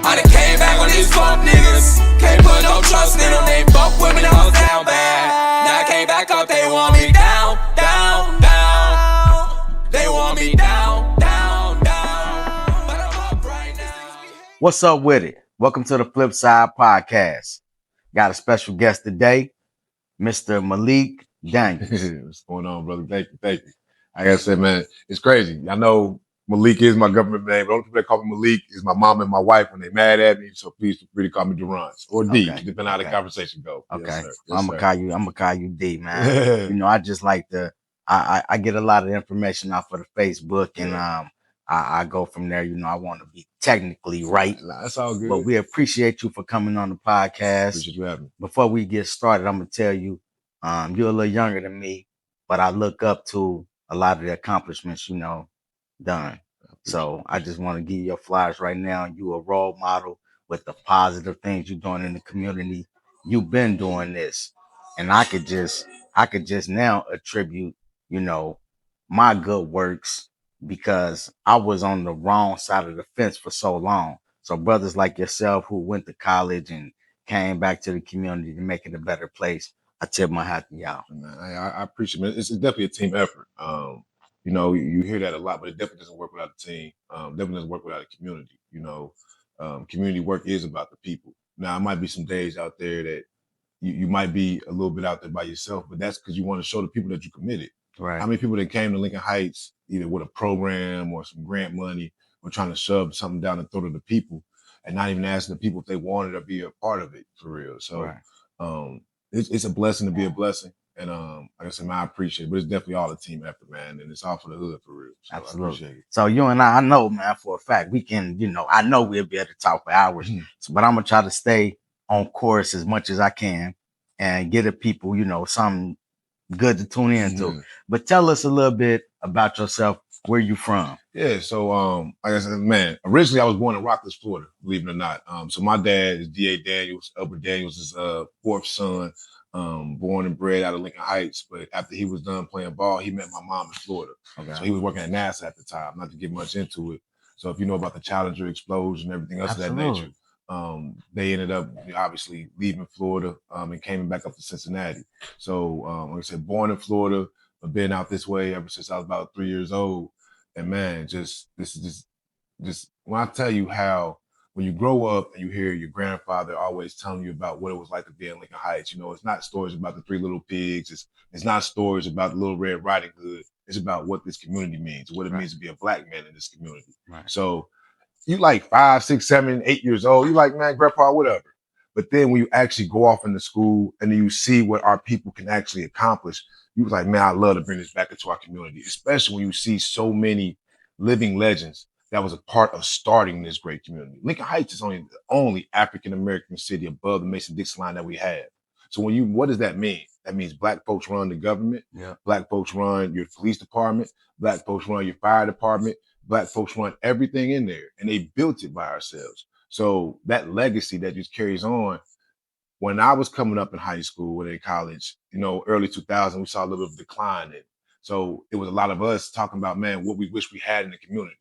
I done came back on these fuck niggas. Can't put no trust in them. They fuck with me, I was down bad. Now I came back up, they want me down, down, down. They want me down, down, down. But I'm up right now. What's up with it? Welcome to the FlipSide Podcast. Got a special guest today, Mr. Malik Daniels. What's going on, brother? Thank you. Like I said, man, it's crazy. I know Malik is my government name, but the only people that call me Malik is my mom and my wife when they mad at me. So please feel free to call me Durance or D, depending on how the conversation go. Okay, yes, sir. I'm gonna call you D, man. You know, I just like to. I get a lot of information off of the Facebook, and I go from there. You know, I want to be technically right. Nah, that's all good. But we appreciate you for coming on the podcast. Appreciate you having me. Before we get started, I'm gonna tell you, you're a little younger than me, but I look up to a lot of the accomplishments done. So I just want to give you your flowers right now. You a role model with the positive things you're doing in the community. You've been doing this, and I could just now attribute, my good works because I was on the wrong side of the fence for so long. So brothers like yourself who went to college and came back to the community to make it a better place, I tip my hat to y'all. I appreciate it. It's definitely a team effort. You hear that a lot, but it definitely doesn't work without a team. Definitely doesn't work without a community. Community work is about the people. Now, it might be some days out there that you might be a little bit out there by yourself, but that's because you want to show the people that you committed. Right. How many people that came to Lincoln Heights either with a program or some grant money or trying to shove something down the throat of the people and not even asking the people if they wanted to be a part of it for real. So it's a blessing to be a blessing. And like I said, man, I appreciate it, but it's definitely all a team effort, man. And it's all for the hood for real. So absolutely. I appreciate it. So you and I know, man, for a fact, we can, I know we'll be able to talk for hours, but I'm going to try to stay on course as much as I can and get the people, something good to tune into. But tell us a little bit about yourself. Where you from? Yeah, so like I said, man, originally I was born in Rockledge, Florida, believe it or not. So my dad is D.A. Daniels. Albert Daniels is fourth son, born and bred out of Lincoln Heights. But after he was done playing ball, he met my mom in Florida. Okay. So he was working at NASA at the time, not to get much into it. So if you know about the Challenger explosion and everything else of that nature, they ended up obviously leaving Florida and came back up to Cincinnati. So like I said, born in Florida, but been out this way ever since I was about 3 years old. And man, this is when I tell you how when you grow up and you hear your grandfather always telling you about what it was like to be in Lincoln Heights, it's not stories about the Three Little Pigs. It's not stories about the Little Red Riding Hood. It's about what this community means, what it means to be a black man in this community. Right. So you like 5, 6, 7, 8 years old. You like, man, grandpa, whatever. But then when you actually go off into school and then you see what our people can actually accomplish, you was like, man, I love to bring this back into our community, especially when you see so many living legends that was a part of starting this great community. Lincoln Heights is the only African-American city above the Mason-Dixon line that we have. So what does that mean? That means black folks run the government. Yeah. Black folks run your police department. Black folks run your fire department. Black folks run everything in there, and they built it by ourselves. So that legacy that just carries on. When I was coming up in high school and in college, early 2000, we saw a little bit of decline in it. So it was a lot of us talking about, man, what we wish we had in the community.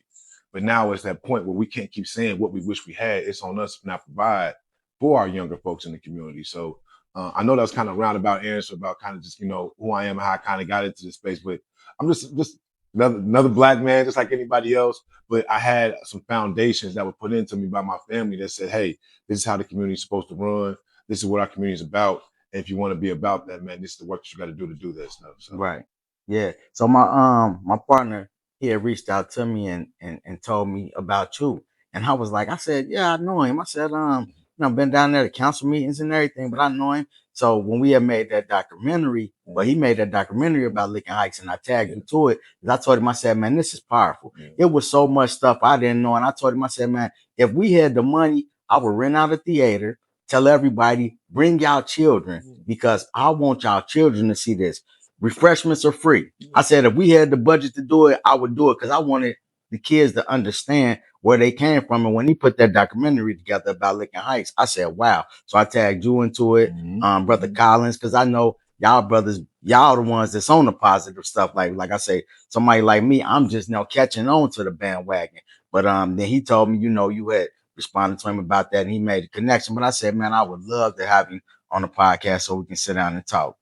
But now it's that point where we can't keep saying what we wish we had. It's on us to now provide for our younger folks in the community. So I know that was kind of a roundabout answer about kind of just, who I am and how I kind of got into this space. But I'm just another black man, just like anybody else. But I had some foundations that were put into me by my family that said, hey, this is how the community is supposed to run. This is what our community is about. And if you want to be about that, man, this is the work that you got to do that stuff. So. Right. Yeah. So my partner, he had reached out to me and told me about you. And I said, yeah, I know him. I said, I've been down there to council meetings and everything, but I know him. So when we had made that documentary, he made that documentary about Lincoln Heights and I tagged him to it. I told him, I said, man, this is powerful. It was so much stuff I didn't know. And I told him, I said, man, if we had the money, I would rent out a theater, tell everybody, bring y'all children because I want y'all children to see this. Refreshments are free. I said, if we had the budget to do it, I would do it because I wanted the kids to understand where they came from. And when he put that documentary together about Lincoln Heights, I said, wow. So I tagged you into it, Brother Collins, because I know y'all brothers, y'all the ones that's on the positive stuff. Like I say, somebody like me, I'm just now catching on to the bandwagon. But then he told me, you had responded to him about that, and he made a connection. But I said, man, I would love to have you on the podcast so we can sit down and talk.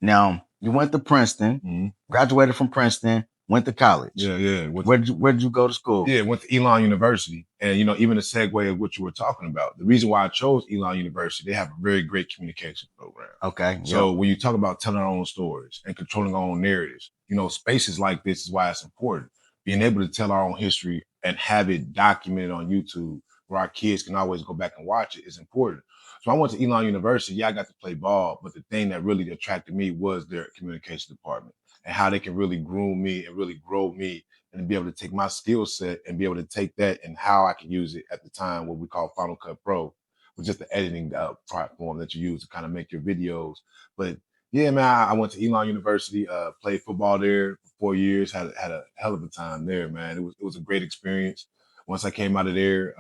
Now, you went to Princeton, graduated from Princeton, went to college. Yeah. Where did you go to school? Yeah, went to Elon University. And, even a segue of what you were talking about, the reason why I chose Elon University, they have a very great communication program. Okay. So when you talk about telling our own stories and controlling our own narratives, spaces like this is why it's important. Being able to tell our own history and have it documented on YouTube where our kids can always go back and watch it is important. So I went to Elon University. Yeah, I got to play ball, but the thing that really attracted me was their communication department and how they can really groom me and really grow me and be able to take my skill set and be able to take that and how I can use it at the time, what we call Final Cut Pro, which is the editing platform that you use to kind of make your videos. But yeah, man, I went to Elon University, played football there for 4 years, had a hell of a time there, man. It was a great experience. Once I came out of there,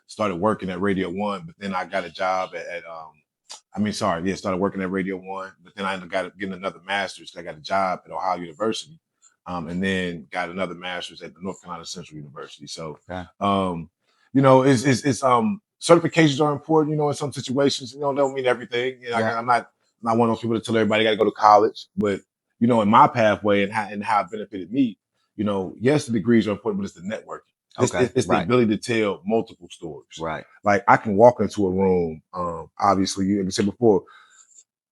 started working at Radio One, but then I got a job started working at Radio One, but then I ended up getting another master's. I got a job at Ohio University, and then got another master's at the North Carolina Central University. So, it's certifications are important, in some situations, don't mean everything. I'm not one of those people that tell everybody got to go to college, but, in my pathway and how it benefited me, yes, the degrees are important, but it's the networking. It's the ability to tell multiple stories. Right. Like I can walk into a room. Obviously, you said before.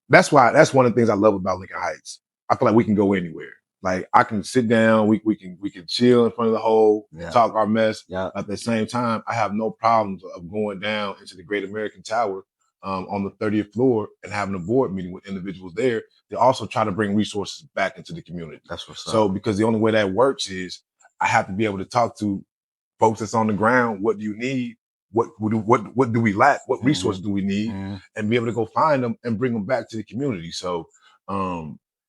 That's one of the things I love about Lincoln Heights. I feel like we can go anywhere. Like I can sit down, we can chill in front of the hole, talk our mess. Yeah. At the same time, I have no problems of going down into the Great American Tower on the 30th floor and having a board meeting with individuals there. They also try to bring resources back into the community. That's what's up. So because the only way that works is I have to be able to talk to folks that's on the ground. What do you need? What do we lack? What resources do we need? And be able to go find them and bring them back to the community. So,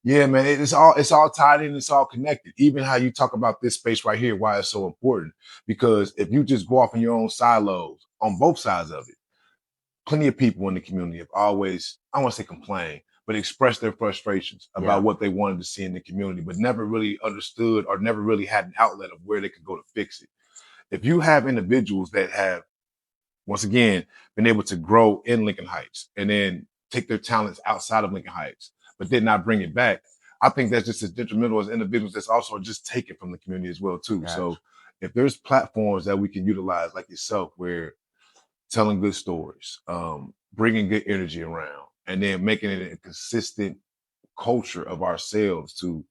yeah, man, it's all tied in. It's all connected. Even how you talk about this space right here, why it's so important. Because if you just go off in your own silos on both sides of it, plenty of people in the community have always, I don't want to say complain, but expressed their frustrations about what they wanted to see in the community, but never really understood or never really had an outlet of where they could go to fix it. If you have individuals that have, once again, been able to grow in Lincoln Heights and then take their talents outside of Lincoln Heights, but did not bring it back, I think that's just as detrimental as individuals that's also just taken from the community as well, too. Gotcha. So if there's platforms that we can utilize like yourself, where telling good stories, bringing good energy around, and then making it a consistent culture of ourselves to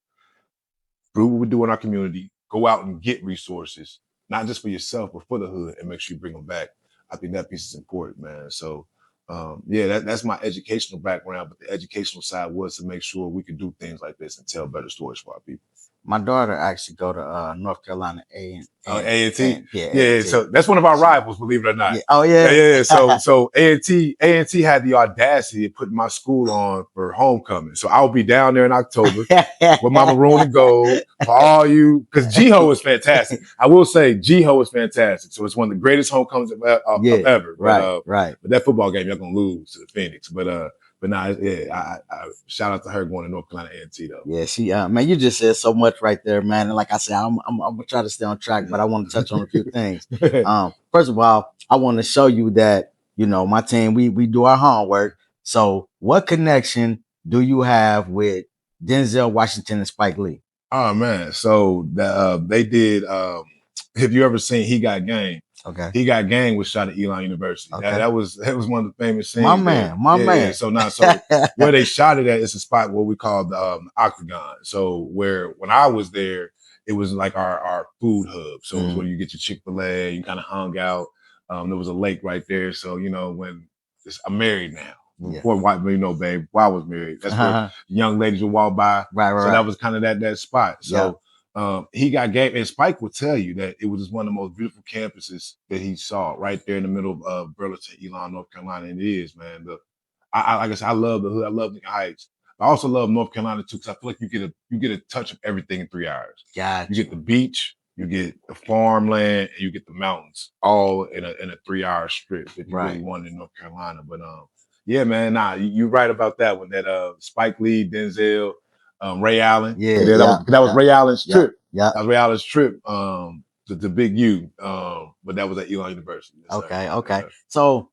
do what we do in our community, go out and get resources, not just for yourself, but for the hood, and make sure you bring them back. I think that piece is important, man. So, that's my educational background, but the educational side was to make sure we could do things like this and tell better stories for our people. My daughter actually go to North Carolina A&T. Yeah. So that's one of our rivals, believe it or not. Yeah. Oh yeah. Yeah. So A&T had the audacity of putting my school on for homecoming. So I'll be down there in October with my maroon and gold for all you, because GHO is fantastic. I will say GHO is fantastic. So it's one of the greatest homecomings of ever. Right. But that football game, you're gonna lose to the Phoenix. But nah, I shout out to her going to North Carolina A&T though. Yeah, she man, you just said so much right there, man. And like I said, I'm gonna try to stay on track, but I want to touch on a few things. First of all, I want to show you that, my team, we do our homework. So what connection do you have with Denzel Washington and Spike Lee? Oh man, so they did. Have you ever seen He Got Game? Okay. He Got Game was shot at Elon University. Okay. That was one of the famous scenes. My man. Yeah. So where they shot it at is a spot where we call the Octagon. So when I was there, it was like our food hub. So it was where you get your Chick-fil-A, you kind of hung out. There was a lake right there. So when I'm married now. Before babe, while I was married, that's where young ladies would walk by. Right. So that was kind of that spot. So. He Got Game, and Spike will tell you that it was just one of the most beautiful campuses that he saw right there in the middle of Burlington, Elon, North Carolina. And it is, man. Like I said, I love the hood. I love Lincoln Heights. I also love North Carolina too, because I feel like you get a touch of everything in 3 hours. Gotcha. You get the beach, you get the farmland, and you get the mountains, all in a 3-hour strip if you really want in North Carolina. But yeah, man, you're right about that one. That Spike Lee, Denzel. Ray Allen. Yeah, that was Ray Allen's trip. Yeah. That was Ray Allen's trip. the big U. But that was at Elon University. Yes, sir. Okay. Yeah. So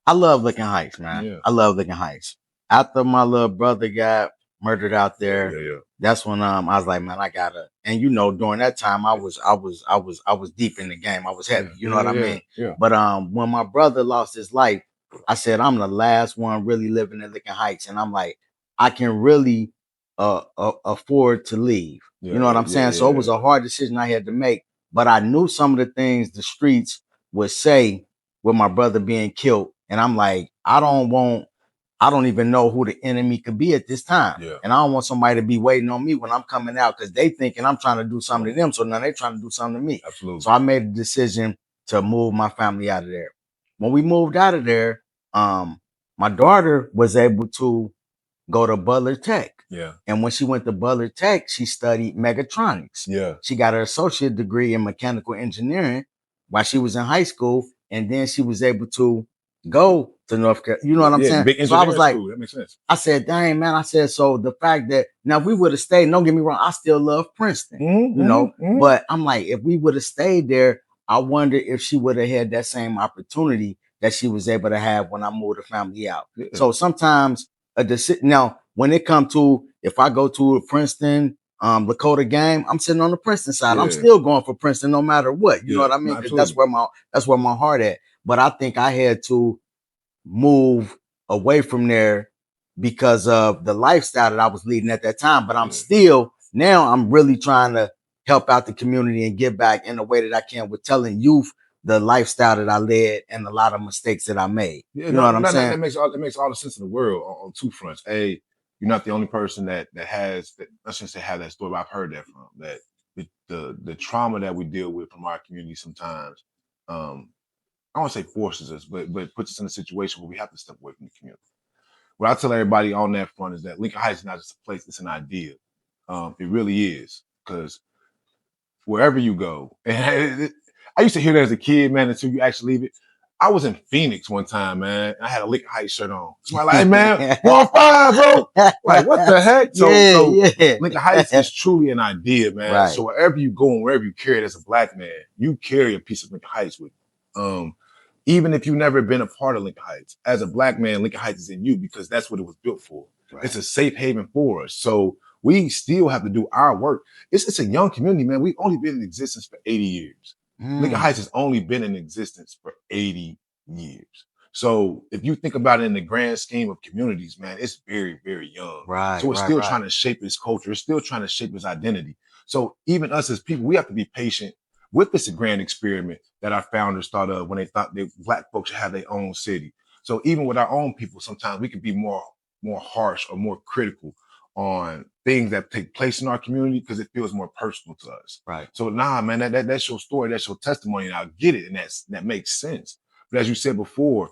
I love Licking Heights, man. Yeah. I love Licking Heights. After my little brother got murdered out there, Yeah. that's when I was like, man, I gotta. And you know, during that time, I was deep in the game. I was heavy. You know what I mean? Yeah. But when my brother lost his life, I said I'm the last one really living in Licking Heights, and I'm like, I can really afford to leave. You know what I'm saying? So it was a hard decision I had to make, but I knew some of the things the streets would say with my brother being killed. And I'm like, I don't even know who the enemy could be at this time. Yeah. And I don't want somebody to be waiting on me when I'm coming out because they thinking I'm trying to do something to them. So now they're trying to do something to me. Absolutely. So I made a decision to move my family out of there. When we moved out of there, my daughter was able to go to Butler Tech. Yeah. And when she went to Butler Tech, she studied mechatronics. Yeah. She got her associate degree in mechanical engineering while she was in high school. And then she was able to go to North Carolina. You know what I'm saying? Big So I was like, school. That makes sense. I said, dang, man. I said, so the fact that now if we would have stayed, don't get me wrong, I still love Princeton, you know, but I'm like, if we would have stayed there, I wonder if she would have had that same opportunity that she was able to have when I moved the family out. Yeah. So sometimes now when it comes to, if I go to a Princeton, Lakota game, I'm sitting on the Princeton side. I'm still going for Princeton no matter what. You know what I mean? Because that's where my heart at. But I think I had to move away from there because of the lifestyle that I was leading at that time. But I'm really trying to help out the community and give back in the way that I can with telling youth the lifestyle that I led and a lot of mistakes that I made. Yeah, you know what I'm saying? That makes all the sense in the world on two fronts. A, you're not the only person that has that. I shouldn't say have that story, but I've heard that from that. The trauma that we deal with from our community sometimes, I don't want to say forces us, but puts us in a situation where we have to step away from the community. What I tell everybody on that front is that Lincoln Heights is not just a place; it's an idea. It really is, because wherever you go, and I used to hear that as a kid, man, until you actually leave it. I was in Phoenix one time, man. I had a Lincoln Heights shirt on. Somebody like, hey, man, 1-5, bro. Like, what the heck? So Lincoln Heights is truly an idea, man. Right. So wherever you go and wherever you carry it as a black man, you carry a piece of Lincoln Heights with you. Even if you've never been a part of Lincoln Heights, as a black man, Lincoln Heights is in you because that's what it was built for. Right. It's a safe haven for us. So we still have to do our work. It's a young community, man. We've only been in existence for 80 years. Lincoln Heights has only been in existence for 80 years. So if you think about it in the grand scheme of communities, man, it's very, very young. Right. So it's still trying to shape its culture. It's still trying to shape its identity. So even us as people, we have to be patient with this grand experiment that our founders thought of when they thought that black folks should have their own city. So even with our own people, sometimes we can be more harsh or more critical on things that take place in our community because it feels more personal to us. Right. So man, that's your story, that's your testimony, and I get it, and that makes sense. But as you said before,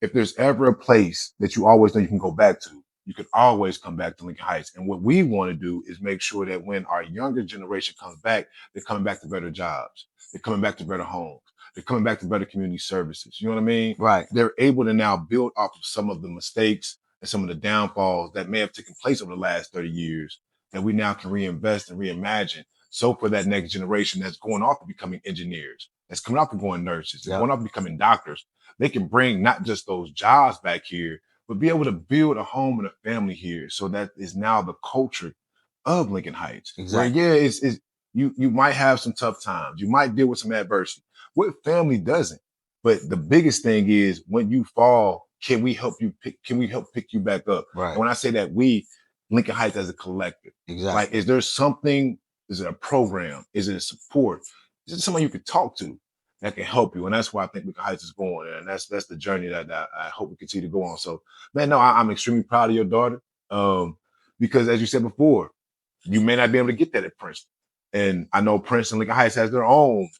if there's ever a place that you always know you can go back to, you can always come back to Lincoln Heights. And what we want to do is make sure that when our younger generation comes back, they're coming back to better jobs. They're coming back to better homes. They're coming back to better community services. You know what I mean? Right. They're able to now build off of some of the mistakes and some of the downfalls that may have taken place over the last 30 years that we now can reinvest and reimagine. So for that next generation that's going off to becoming engineers, that's coming off to going nurses, that's going off to becoming doctors, they can bring not just those jobs back here, but be able to build a home and a family here. So that is now the culture of Lincoln Heights. Exactly. Where it's you might have some tough times. You might deal with some adversity. What family doesn't? But the biggest thing is when you fall, can we help pick you back up? Right. And when I say that, we, Lincoln Heights as a collective. Exactly. Like, is there something, is it a program? Is it a support? Is it somebody you could talk to that can help you? And that's why I think Lincoln Heights is going. And that's the journey that I hope we continue to go on. So, man, no, I'm extremely proud of your daughter. Because as you said before, you may not be able to get that at Princeton. And I know Princeton, Lincoln Heights has their own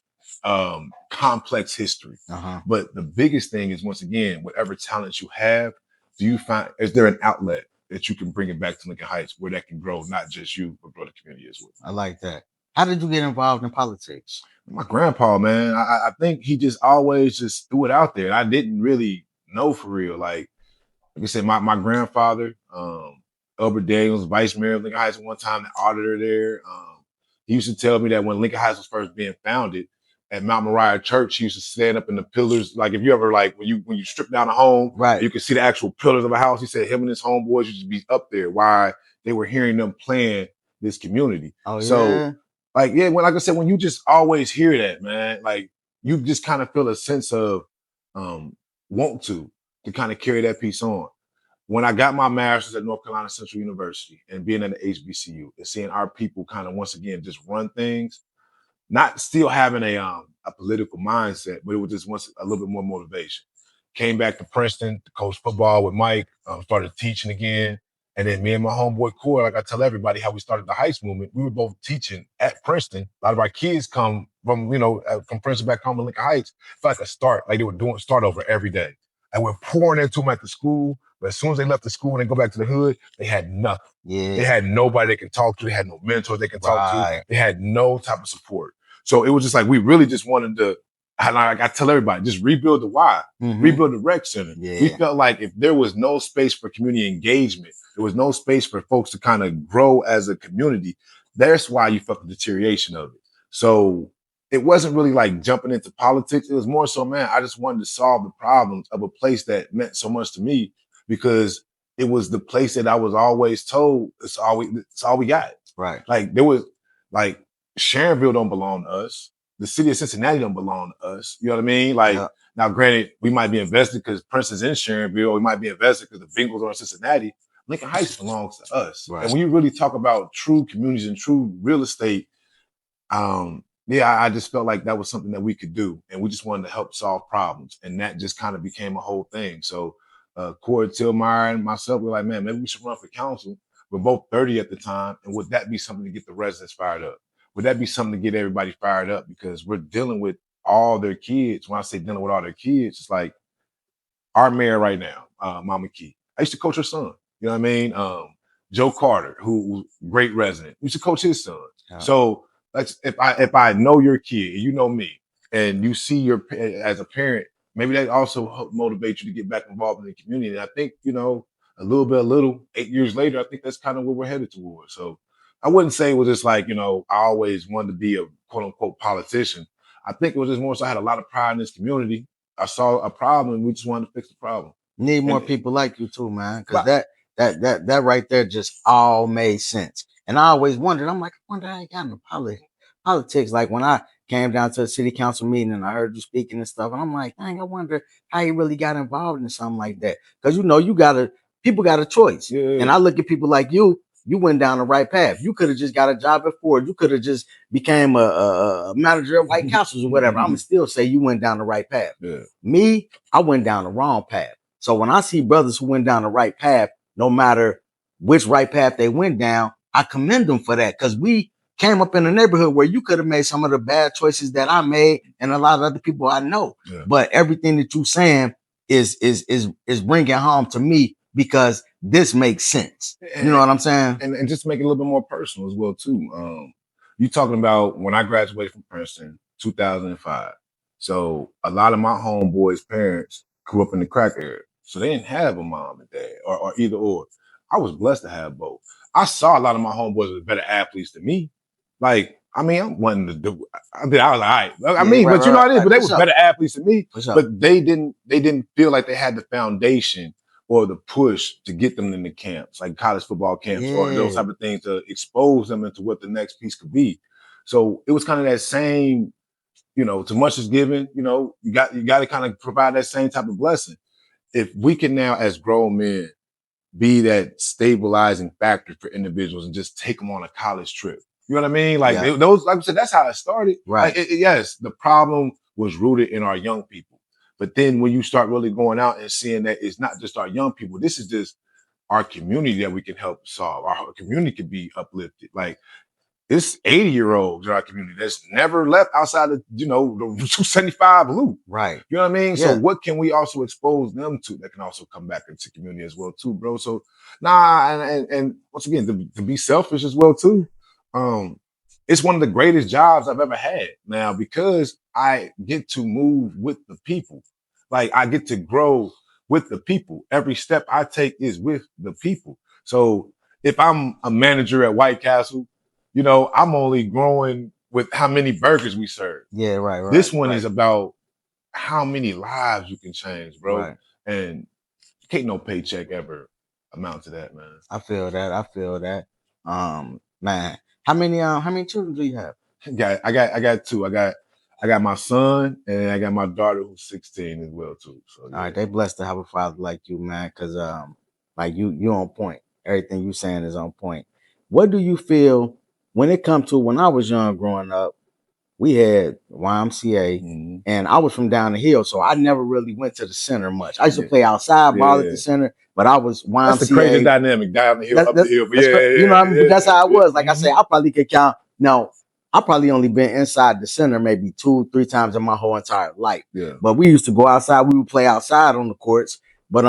complex history. But the biggest thing is, once again, whatever talents you have, is there an outlet that you can bring it back to Lincoln Heights where that can grow, not just you, but grow the community as well? I like that. How did you get involved in politics? My grandpa, man, I think he just always just threw it out there. I didn't really know for real. Like I said, my grandfather, Albert Daniels, vice mayor of Lincoln Heights at one time, the auditor there. He used to tell me that when Lincoln Heights was first being founded, at Mount Moriah Church, he used to stand up in the pillars. Like if you ever like when you strip down a home, Right. you can see the actual pillars of a house. He said him and his homeboys used to be up there while they were hearing them plan this community. Oh, So yeah. like, yeah, when, like I said, when you just always hear that, man, like you just kind of feel a sense of want to kind of carry that piece on. When I got my master's at North Carolina Central University and being at the HBCU and seeing our people kind of once again just run things, not still having a political mindset, but it was just once a little bit more motivation. Came back to Princeton to coach football with Mike, started teaching again. And then me and my homeboy Core, like I tell everybody how we started the Heights movement, we were both teaching at Princeton. A lot of our kids come from, from Princeton back home in Lincoln Heights. It's like a start, like they were doing start over every day. And we're pouring into them at the school. But as soon as they left the school and they go back to the hood, they had nothing. Yeah. They had nobody they can talk to. They had no mentors they can talk to. They had no type of support. So it was just like, we really just wanted to, like I tell everybody, just rebuild the Y, rebuild the rec center. Yeah. We felt like if there was no space for community engagement, there was no space for folks to kind of grow as a community. That's why you felt the deterioration of it. So it wasn't really like jumping into politics. It was more so, man, I just wanted to solve the problems of a place that meant so much to me because it was the place that I was always told it's all we got. Right. Like there was like Sharonville don't belong to us. The city of Cincinnati don't belong to us. You know what I mean? Like now, granted, we might be invested because Princeton's in Sharonville. We might be invested because the Bengals are in Cincinnati. Lincoln Heights belongs to us. Right. And when you really talk about true communities and true real estate, I just felt like that was something that we could do. And we just wanted to help solve problems. And that just kind of became a whole thing. So Corey Tillmeyer and myself were like, man, maybe we should run for council. We're both 30 at the time. And would that be something to get the residents fired up? Would that be something to get everybody fired up? Because we're dealing with all their kids. When I say dealing with all their kids, it's like our mayor right now, Mama Key. I used to coach her son. You know what I mean? Joe Carter, who great resident, used to coach his son. Yeah. So if I know your kid, you know me, and you see as a parent, maybe that also help motivate you to get back involved in the community. And I think, a little, 8 years later, I think that's kind of where we're headed towards. So I wouldn't say it was just like, I always wanted to be a quote unquote politician. I think it was just more so I had a lot of pride in this community. I saw a problem and we just wanted to fix the problem. Need more people like you too, man. Cause that right there just all made sense. And I always wondered, I'm like, I wonder how you got into politics. Like when I came down to a city council meeting and I heard you speaking and stuff, and I'm like, dang, I wonder how you really got involved in something like that. Cause people got a choice. Yeah. And I look at people like you went down the right path. You could have just got a job at Ford. You could have just became a manager at White Castles or whatever. I'm gonna still say you went down the right path. Yeah. Me, I went down the wrong path. So when I see brothers who went down the right path, no matter which right path they went down, I commend them for that. Cause we came up in a neighborhood where you could have made some of the bad choices that I made and a lot of other people I know. Yeah. But everything that you're saying is bringing home to me because this makes sense. You know what I'm saying? And just make it a little bit more personal as well too. You talking about when I graduated from Princeton, 2005. So a lot of my homeboys' parents grew up in the crack area. So they didn't have a mom and dad or either or. I was blessed to have both. I saw a lot of my homeboys were better athletes than me. Like, I mean, I wanted to do. I was like, all right. But you know what it is. But they was better athletes than me. But they didn't feel like they had the foundation or the push to get them in the camps, like college football camps or those type of things to expose them into what the next piece could be. So it was kind of that same, too much is given. You got to kind of provide that same type of blessing. If we can now, as grown men, be that stabilizing factor for individuals and just take them on a college trip. You know what I mean? Like those, like I said, that's how it started. Right. Like, yes, the problem was rooted in our young people. But then when you start really going out and seeing that it's not just our young people, this is just our community that we can help solve. Our community can be uplifted. Like it's 80-year-olds in our community that's never left outside of, the 275 loop. Right. You know what I mean? Yeah. So what can we also expose them to that can also come back into community as well too, bro? So and once again, to be selfish as well too. It's one of the greatest jobs I've ever had now because I get to move with the people. Like I get to grow with the people. Every step I take is with the people. So if I'm a manager at White Castle, you know, I'm only growing with how many burgers we serve. Yeah, right. This one is about how many lives you can change, bro. Right. And can't no paycheck ever amount to that, man. I feel that. Man, how many children do you have? I got two. I got my son and I got my daughter who's 16 as well too. So All right, they blessed to have a father like you, man. Cause like you on point. Everything you saying is on point. What do you feel when it comes to when I was young growing up? We had YMCA, and I was from down the hill, so I never really went to the center much. I used to play outside, ball at the center, but I was YMCA. That's the crazy dynamic down the hill, up the hill. But you know what I mean? But that's how it was. Like I say, I probably could count. Now, I probably only been inside the center maybe 2-3 times in my whole entire life. Yeah. But we used to go outside. We would play outside on the courts. But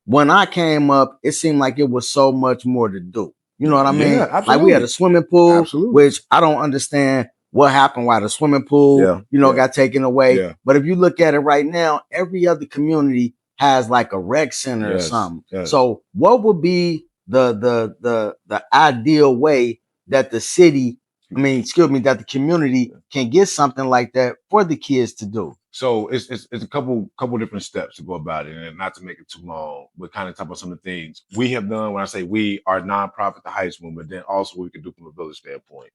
when I came up, it seemed like it was so much more to do. You know what I mean? Absolutely. Like we had a swimming pool, which I don't understand what happened why the swimming pool, got taken away. Yeah. But if you look at it right now, every other community has like a rec center or something. Yes. So what would be the ideal way that the city, that the community can get something like that for the kids to do? So it's a couple different steps to go about it, and not to make it too long, but kind of talk about some of the things we have done. When I say we, our nonprofit, the Heights movement, then also what we can do from a village standpoint.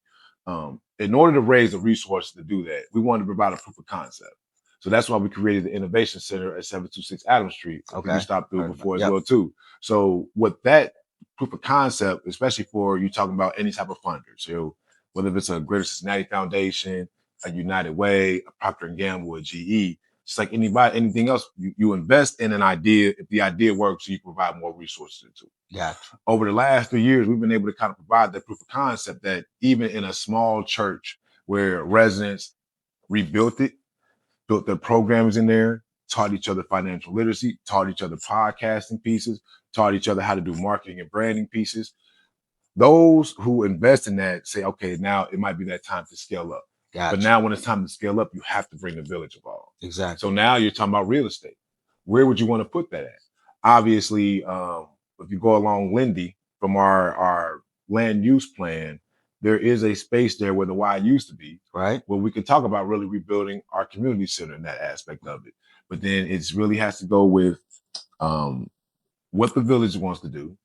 In order to raise the resources to do that, we wanted to provide a proof of concept. So that's why we created the Innovation Center at 726 Adams Street. Okay. We stopped through before as well too. So with that proof of concept, especially for you talking about any type of funder, so whether it's a Greater Cincinnati Foundation, a United Way, a Procter & Gamble, a GE, just like anything else, you invest in an idea. If the idea works, you provide more resources into it. Gotcha. Over the last 3 years, we've been able to kind of provide that proof of concept that even in a small church where residents rebuilt it, built their programs in there, taught each other financial literacy, taught each other podcasting pieces, taught each other how to do marketing and branding pieces. Those who invest in that say, okay, now it might be that time to scale up. Gotcha. But now when it's time to scale up, you have to bring the village involved. Exactly. So now you're talking about real estate. Where would you want to put that at? Obviously, if you go along Lindy from our land use plan, there is a space there where the Y used to be, right? Where we can talk about really rebuilding our community center in that aspect of it. But then it really has to go with what the village wants to do,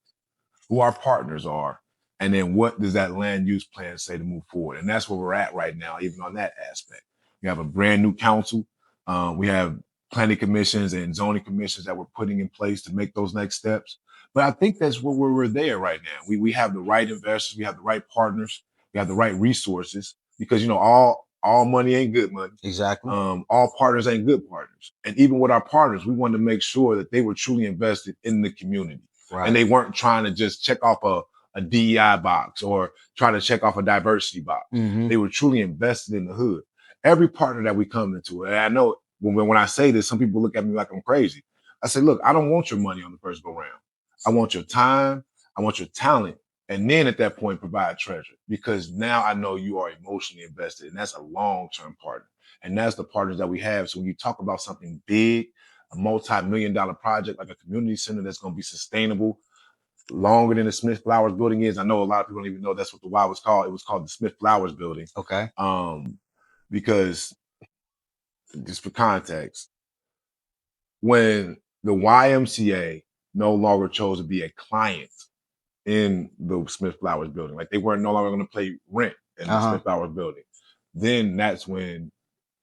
who our partners are, and then what does that land use plan say to move forward? And that's where we're at right now, even on that aspect. We have a brand new council. We have planning commissions and zoning commissions that we're putting in place to make those next steps. But I think that's where we're there right now. We have the right investors, we have the right partners, we have the right resources, because all money ain't good money. Exactly. All partners ain't good partners. And even with our partners, we wanted to make sure that they were truly invested in the community. Right. And they weren't trying to just check off a DEI box or try to check off a diversity box. Mm-hmm. They were truly invested in the hood. Every partner that we come into, and I know when I say this, some people look at me like I'm crazy. I say, look, I don't want your money on the first go round. I want your time. I want your talent. And then at that point, provide treasure, because now I know you are emotionally invested, and that's a long-term partner. And that's the partners that we have. So when you talk about something big, a multi-million-dollar project like a community center that's going to be sustainable, longer than the Smith Flowers building is. I know a lot of people don't even know that's what the Y was called. It was called the Smith Flowers building. Okay. Because just for context, when the YMCA no longer chose to be a client in the Smith Flowers building, like they weren't no longer going to pay rent in the Smith Flowers building, then that's when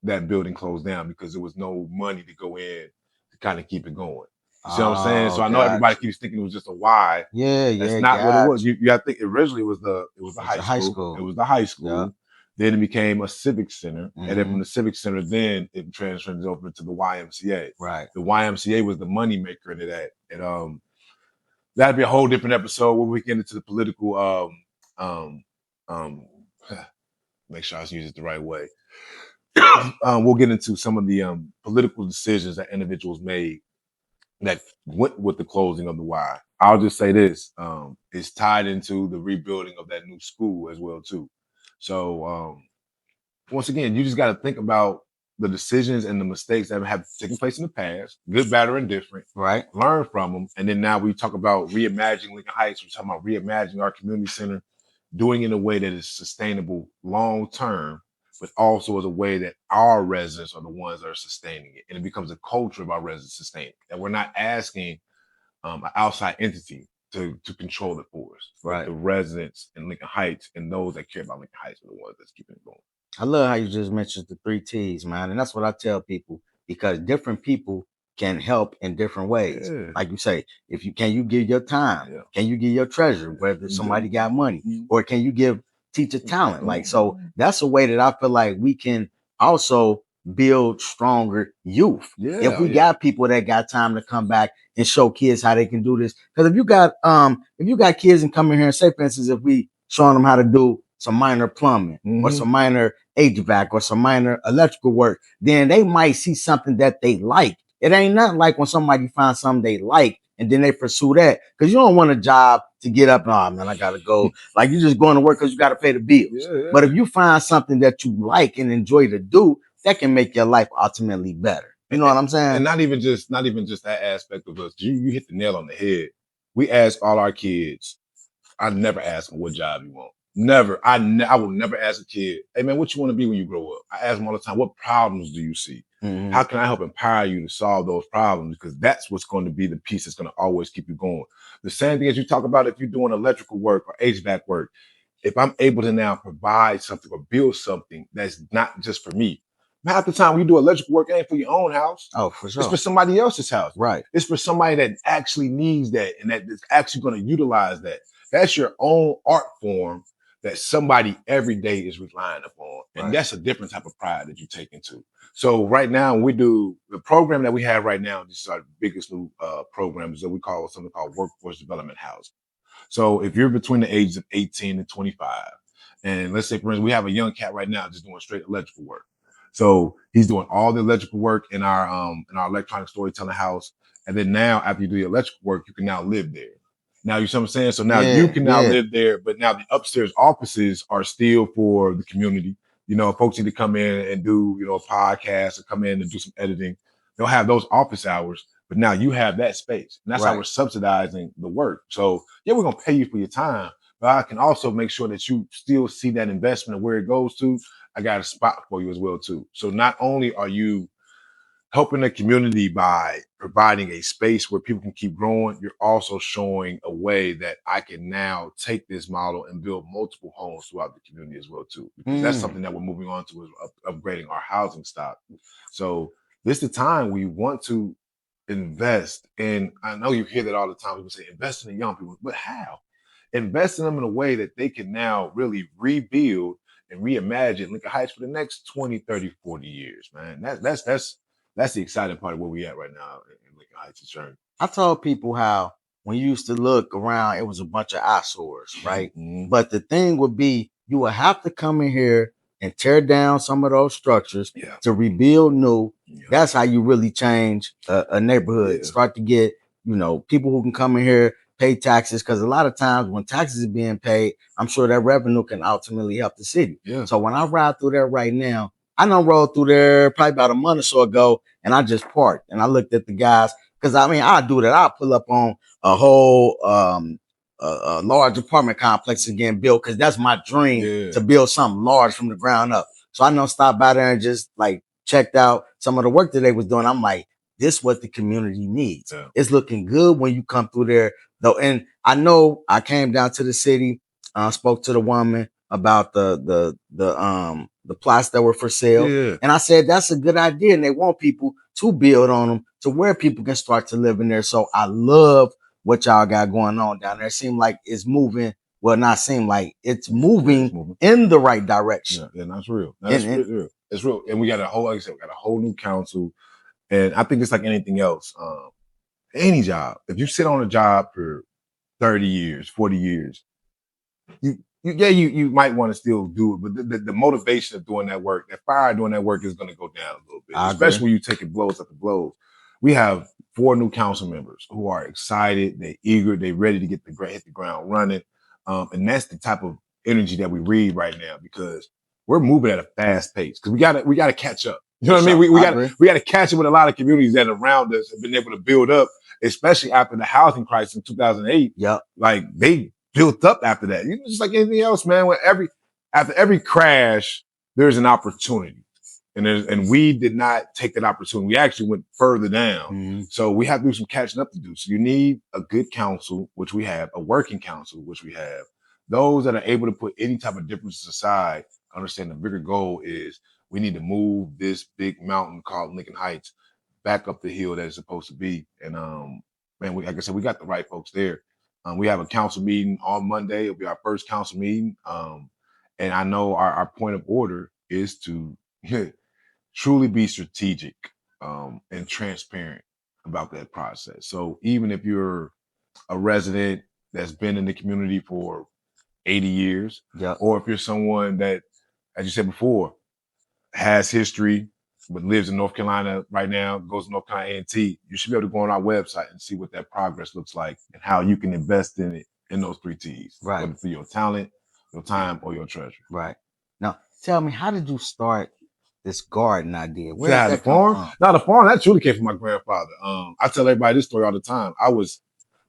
that building closed down, because there was no money to go in to kind of keep it going. You see what I'm saying? So I know everybody keeps thinking it was just a Y. Yeah, that's not what it was. You got to think originally it was the high school. It was the high school. Yeah. Then it became a civic center, and then from the civic center, then it transferred over to the YMCA. Right. The YMCA was the money maker into that, and that'd be a whole different episode where we get into the political. Make sure I use it the right way. We'll get into some of the political decisions that individuals made that went with the closing of the Y. I'll just say this, it's tied into the rebuilding of that new school as well too. So once again, you just got to think about the decisions and the mistakes that have taken place in the past, good, bad, or indifferent. Right. Learn from them. And then now we talk about reimagining Lincoln Heights. We're talking about reimagining our community center. doing it in a way that is sustainable long term, but also as a way that our residents are the ones that are sustaining it. And it becomes a culture of our residents sustaining it. That we're not asking an outside entity to control it for us. But Right. the residents in Lincoln Heights and those that care about Lincoln Heights are the ones that's keeping it going. I love how you just mentioned the 3 T's, man. And that's what I tell people, because different people can help in different ways. Yeah. Like you say, if you can you give your time, Yeah. can you give your treasure, whether somebody got money, or can you give teacher talent? Like, so that's a way that I feel like we can also build stronger youth. Yeah. If we got people that got time to come back and show kids how they can do this. Because if you got kids and come in here and say, for instance, if we showing them how to do some minor plumbing or some minor HVAC or some minor electrical work, then they might see something that they like. It ain't nothing like when somebody finds something they like and then they pursue that, because you don't want a job to get up and, oh man, I gotta go. Like, you just going to work because you got to pay the bills. Yeah. But if you find something that you like and enjoy to do, that can make your life ultimately better. You know what I'm saying? And not even just that aspect of us. You hit the nail on the head. We ask all our kids. I never ask them what job you want. Never. I will never ask a kid, hey man, what you want to be when you grow up? I ask them all the time, what problems do you see? How can I help empower you to solve those problems? Because that's what's going to be the piece that's going to always keep you going. The same thing as you talk about if you're doing electrical work or HVAC work. If I'm able to now provide something or build something that's not just for me. Half the time when you do electrical work, it ain't for your own house. Oh, for sure. It's for somebody else's house. Right. It's for somebody that actually needs that and that is actually going to utilize that. That's your own art form that somebody every day is relying upon. And that's a different type of pride that you take into. So right now, we do the program that we have right now. This is our biggest new program, is that we call something called Workforce Development Housing. So if you're between the ages of 18 and 25, and let's say, for instance, we have a young cat right now just doing straight electrical work. So he's doing all the electrical work in our electronic storytelling house. And then now, after you do the electrical work, you can now live there. Now, you see what I'm saying? So now you can now live there, but now the upstairs offices are still for the community. You know, folks need to come in and do, you know, a podcast or come in and do some editing. They'll have those office hours, but now you have that space. And that's how we're subsidizing the work. So yeah, we're going to pay you for your time, but I can also make sure that you still see that investment and where it goes to. I got a spot for you as well too. So not only are you helping the community by providing a space where people can keep growing, you're also showing a way that I can now take this model and build multiple homes throughout the community as well too. Because that's something that we're moving on to, is upgrading our housing stock. So this is the time we want to invest in. I know you hear that all the time. People say invest in the young people, but how? Invest in them in a way that they can now really rebuild and reimagine Lincoln Heights for the next 20, 30, 40 years, man. That's the exciting part of where we at right now in Lincoln Heights journey. I told people how when you used to look around, it was a bunch of eyesores, right? But the thing would be, you would have to come in here and tear down some of those structures to rebuild new. That's how you really change a neighborhood. Start to get, you know, people who can come in here, pay taxes, because a lot of times when taxes are being paid, I'm sure that revenue can ultimately help the city. So when I ride through there right now, I done rode through there probably about a month or so ago, and I just parked and I looked at the guys, because I mean, I'll do that. I'll pull up on a whole a large apartment complex again built, because that's my dream, to build something large from the ground up. So I know, stop by there and just like checked out some of the work that they was doing. I'm like, this is what the community needs. It's looking good when you come through there though. And I know I came down to the city, spoke to the woman about the plots that were for sale. And I said, that's a good idea. And they want people to build on them to where people can start to live in there. So I love what y'all got going on down there. It seems like it's moving. Well, not seem like it's moving in the right direction. Yeah, that's real. That's real. It's real. And we got a whole, like I said, we got a whole new council. And I think it's like anything else. Any job, if you sit on a job for 30 years, 40 years, you might want to still do it, but the motivation of doing that work, that fire doing that work, is going to go down a little bit, especially when you take it blows after blows. We have 4 new council members who are excited, they're eager, they're ready to hit the ground running, and that's the type of energy that we read right now, because we're moving at a fast pace, because we got to catch up. You know what I mean? We got to catch up with a lot of communities that around us have been able to build up, especially after the housing crisis in 2008. Like built up after that. You know, just like anything else, man. After every crash, there's an opportunity. And we did not take that opportunity. We actually went further down. Mm-hmm. So we have to do some catching up to do. So you need a good council, which we have, a working council, which we have. Those that are able to put any type of differences aside, understand the bigger goal is we need to move this big mountain called Lincoln Heights back up the hill that it's supposed to be. And man, like I said, we got the right folks there. We have a council meeting on Monday. It'll be our first council meeting. And I know our point of order is to truly be strategic and transparent about that process. So even if you're a resident that's been in the community for 80 years, or if you're someone that, as you said before, has history but lives in North Carolina right now, goes to North Carolina A&T, you should be able to go on our website and see what that progress looks like and how you can invest in it in those 3 T's, whether through your talent, your time, or your treasure. Right. Now, tell me, how did you start this garden idea? Where did that come from? No, the farm, that truly came from my grandfather. I tell everybody this story all the time. I was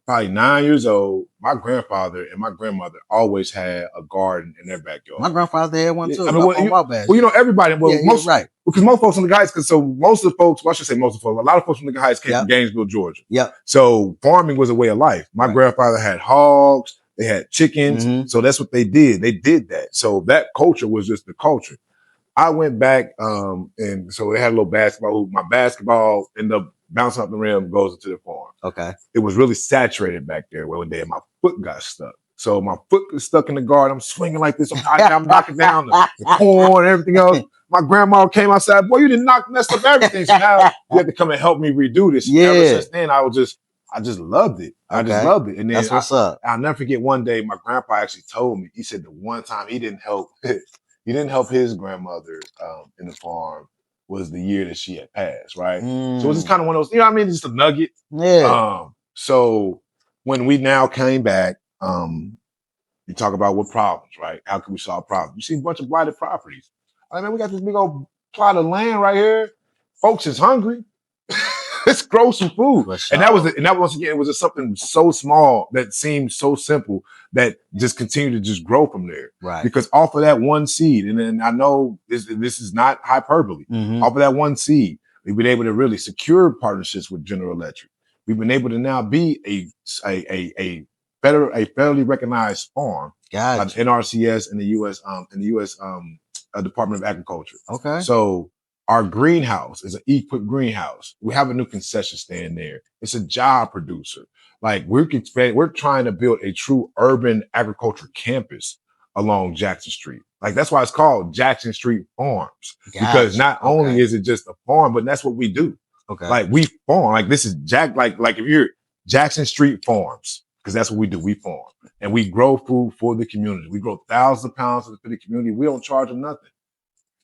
probably 9 years old. My grandfather and my grandmother always had a garden in their backyard. My grandfather had one too. I mean, well, you know, everybody. Well, most, right. Because most folks in the Heights, so most of the folks, well, I should say most of the folks, a lot of folks from the Heights came from Gainesville, Georgia. So farming was a way of life. My grandfather had hogs, they had chickens. So that's what they did. They did that. So that culture was just the culture. I went back, and so they had a little basketball hoop. My basketball ended up bouncing up the rim, goes into the farm. Okay. It was really saturated back there one day, and my foot got stuck. So my foot was stuck in the garden. I'm swinging like this. I'm knocking down the corn and everything else. My grandma came outside. Boy, you didn't mess up everything. So now you have to come and help me redo this. Ever since then, I just loved it. I just loved it. And then that's what's up. I'll never forget one day my grandpa actually told me, he said the one time he didn't help his grandmother in the farm was the year that she had passed, right? So it was just kind of one of those, you know what I mean? Just a nugget. Yeah. So when we now came back, you talk about what problems, right? How can we solve problems? You see a bunch of blighted properties. I mean, we got this big old plot of land right here. Folks is hungry. Let's grow some food. And that was once again, it was just something so small that seemed so simple that just continued to just grow from there. Right. Because off of that one seed, and then I know this is not hyperbole, off of that one seed, we've been able to really secure partnerships with General Electric. We've been able to now be a federally recognized farm by the NRCS and the U.S. Department of Agriculture. Okay. So our greenhouse is an equipped greenhouse. We have a new concession stand there. It's a job producer. Like we're trying to build a true urban agriculture campus along Jackson Street. Like that's why it's called Jackson Street Farms. Because not only is it just a farm, but that's what we do. Okay. Like we farm. Like this is like if you're Jackson Street Farms, because that's what we do. We farm and we grow food for the community. We grow thousands of pounds for the community. We don't charge them nothing.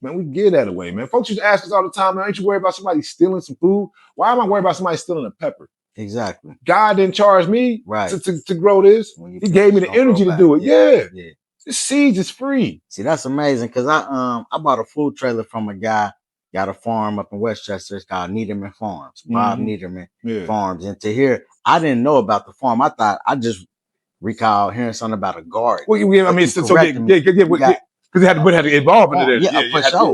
Man, we give that away, man. Folks used to ask us all the time, man, ain't you worried about somebody stealing some food? Why am I worried about somebody stealing a pepper? Exactly. God didn't charge me to grow this. He gave me the energy to do it. Yeah. The seeds is free. See, that's amazing because I bought a food trailer from a guy, got a farm up in Westchester. It's called Niederman Farms, Bob Niederman Farms. And to hear, I didn't know about the farm. I thought I just recall hearing something about a garden. Well, I mean, because they had to evolve into this.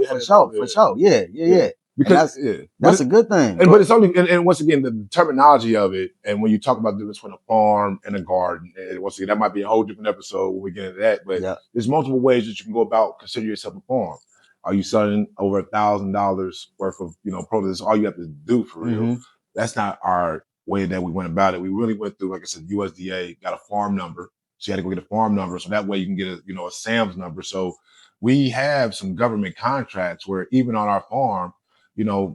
For sure. Yeah. Because that's a good thing. But it's only, and once again, the terminology of it, and when you talk about the difference between a farm and a garden, and once again, that might be a whole different episode when we get into that. But there's multiple ways that you can go about consider yourself a farm. Are you selling over $1,000 worth of produce? All you have to do for real. That's not our way that we went about it. We really went through, like I said, USDA got a farm number. So you had to go get a farm number. So that way you can get a SAMS number. So we have some government contracts where even on our farm,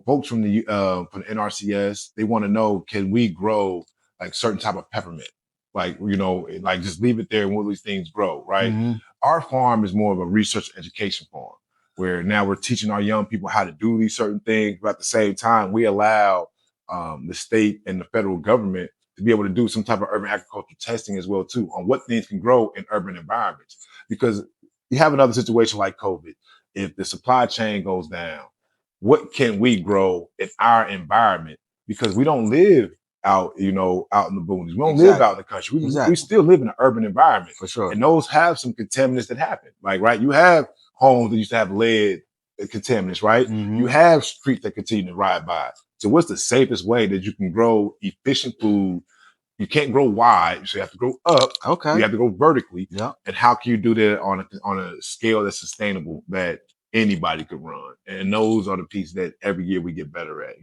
folks from the NRCS, they want to know, can we grow like certain type of peppermint? Like, like just leave it there and all these things grow, right? Our farm is more of a research education farm where now we're teaching our young people how to do these certain things. But at the same time, we allow the state and the federal government to be able to do some type of urban agriculture testing as well, too, on what things can grow in urban environments. Because you have another situation like COVID. If the supply chain goes down, what can we grow in our environment? Because we don't live out in the boonies. We don't live out in the country. We still live in an urban environment. For sure. And those have some contaminants that happen. Like, right, you have homes that used to have lead contaminants, right? Mm-hmm. You have streets that continue to ride by. So what's the safest way that you can grow efficient food? You can't grow wide, so you have to grow up. Okay. You have to go vertically. Yeah. And how can you do that on a scale that's sustainable that anybody could run? And those are the pieces that every year we get better at.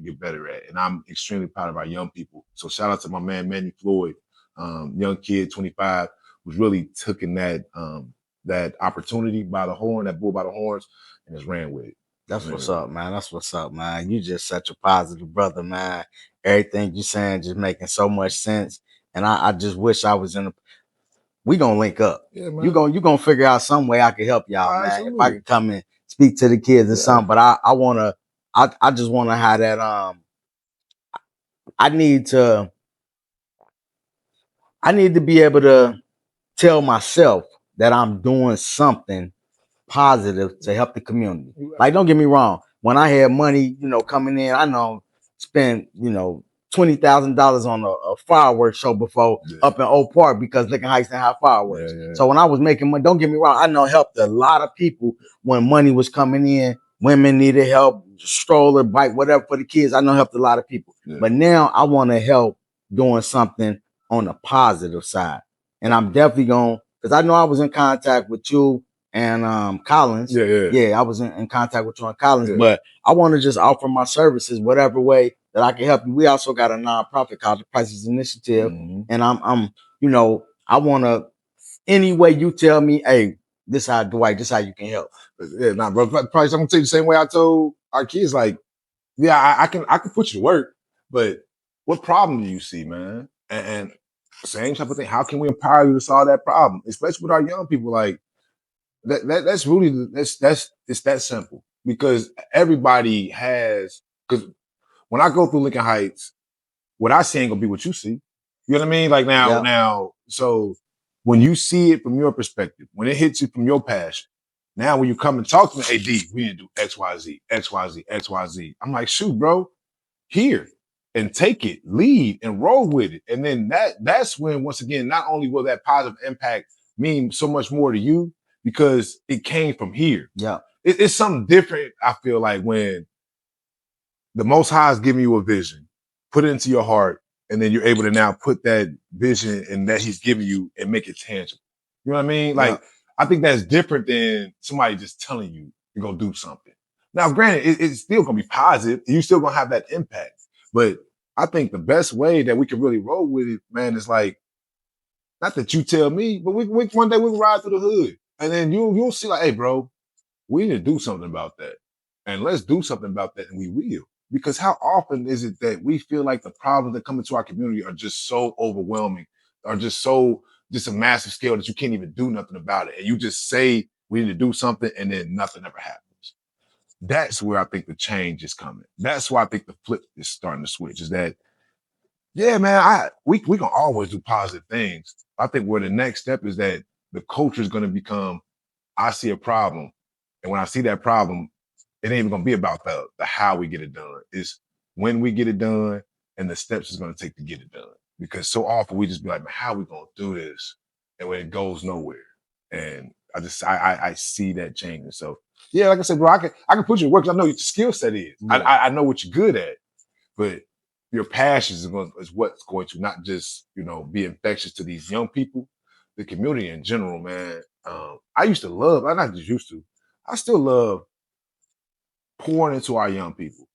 And I'm extremely proud of our young people. So shout out to my man Manny Floyd, young kid, 25, who's really taken that opportunity by the horn, that bull by the horns, and has ran with it. That's what's up, man. That's what's up, man. You just such a positive brother, man. Everything you saying just making so much sense. And I just wish I was we gonna link up. Yeah, man. You gonna figure out some way I can help y'all, man. Absolutely. If I can come and speak to the kids or something. But I just wanna have that I need to be able to tell myself that I'm doing something positive to help the community. Like, don't get me wrong. When I had money, coming in, I know spend, $20,000 on a fireworks show before up in Oak Park because Lincoln Heights didn't have fireworks. Yeah. So when I was making money, don't get me wrong, I know helped a lot of people when money was coming in. Women needed help, stroller, bike, whatever for the kids. I know helped a lot of people. Yeah. But now I want to help doing something on the positive side. And I'm definitely going, because I know I was in contact with you and Collins. Yeah, I was in contact with you and Collins, but I want to just offer my services whatever way that I can help you. We also got a nonprofit called the Prices Initiative, and I'm I want to, any way you tell me, hey, this how Dwight, this how you can help. Yeah, bro. Price, I'm gonna tell you the same way I told our kids. Like, yeah, I can put you to work, but what problem do you see, man? And same type of thing. How can we empower you to solve that problem, especially with our young people? Like, that's really it's that simple, because everybody has, because when I go through Lincoln Heights, what I see ain't gonna be what you see. You know what I mean? Like now, so when you see it from your perspective, when it hits you from your passion, now when you come and talk to me, hey D, we didn't do X, Y, Z, X, Y, Z, X, Y, Z. I'm like, shoot, bro, here and take it, lead and roll with it. And then that's when, once again, not only will that positive impact mean so much more to you, because it came from here. Yeah. It's something different, I feel like, when the Most High is giving you a vision, put it into your heart, and then you're able to now put that vision and that he's giving you and make it tangible. You know what I mean? Like, I think that's different than somebody just telling you to go do something. Now, granted, it's still going to be positive. You're still going to have that impact. But I think the best way that we can really roll with it, man, is like, not that you tell me, but one day we can ride through the hood. And then you'll see, like, hey, bro, we need to do something about that. And let's do something about that, and we will. Because how often is it that we feel like the problems that come into our community are just so overwhelming, are just a massive scale that you can't even do nothing about it. And you just say we need to do something, and then nothing ever happens. That's where I think the change is coming. That's why I think the flip is starting to switch, is that, yeah, man, we can always do positive things. I think where the next step is that the culture is going to become, I see a problem. And when I see that problem, it ain't even going to be about the how we get it done. It's when we get it done and the steps it's going to take to get it done. Because so often we just be like, man, how are we going to do this? And when it goes nowhere. And I see that changing. So, yeah, like I said, bro, I can put you to work. I know what your skill set is. Yeah. I know what you're good at. But your passion is what's going to not just, be infectious to these young people, the community in general, man. I used to love, I not just used to, I still love pouring into our young people.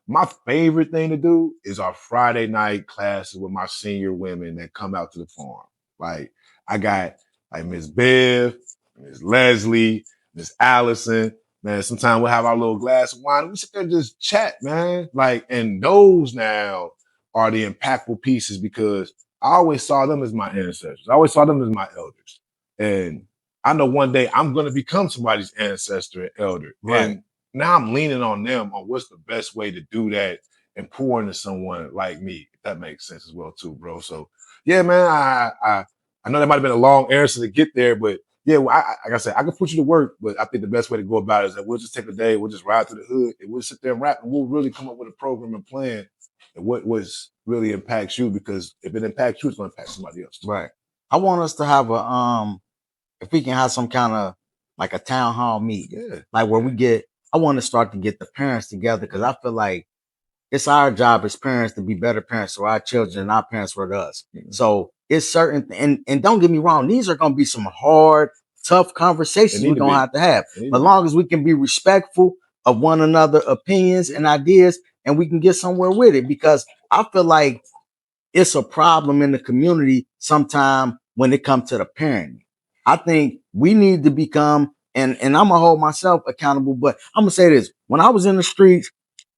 My favorite thing to do is our Friday night classes with my senior women that come out to the farm. Like, I got like Miss Bev, Miss Leslie, Miss Allison. Man, sometimes we'll have our little glass of wine and we sit there and just chat, man. Like, and those now are the impactful pieces, because I always saw them as my ancestors. I always saw them as my elders. And I know one day I'm going to become somebody's ancestor and elder. Right. And now I'm leaning on them on what's the best way to do that and pour into someone like me, if that makes sense as well too, bro. So yeah, man, I know that might have been a long answer to get there, but yeah, like I said, I can put you to work, but I think the best way to go about it is that we'll just take a day, we'll just ride through the hood, and we'll sit there and rap, and we'll really come up with a program and plan and what's really impacts you, because if it impacts you, it's going to impact somebody else. Right. I want us to have a if we can have some kind of like a town hall meeting, Yeah. like where we get. I want to start to get the parents together because I feel like it's our job as parents to be better parents to our children and our parents for us. Mhm. So it's certain, and don't get me wrong, these are going to be some hard, tough conversations They we're need to going to be. have to have. They need But to long as we can be respectful of one another opinions and ideas, and we can get somewhere with it, because I feel like it's a problem in the community sometime when it comes to the parenting. I think we need to become, and I'm gonna hold myself accountable, but I'm gonna say this: when I was in the streets,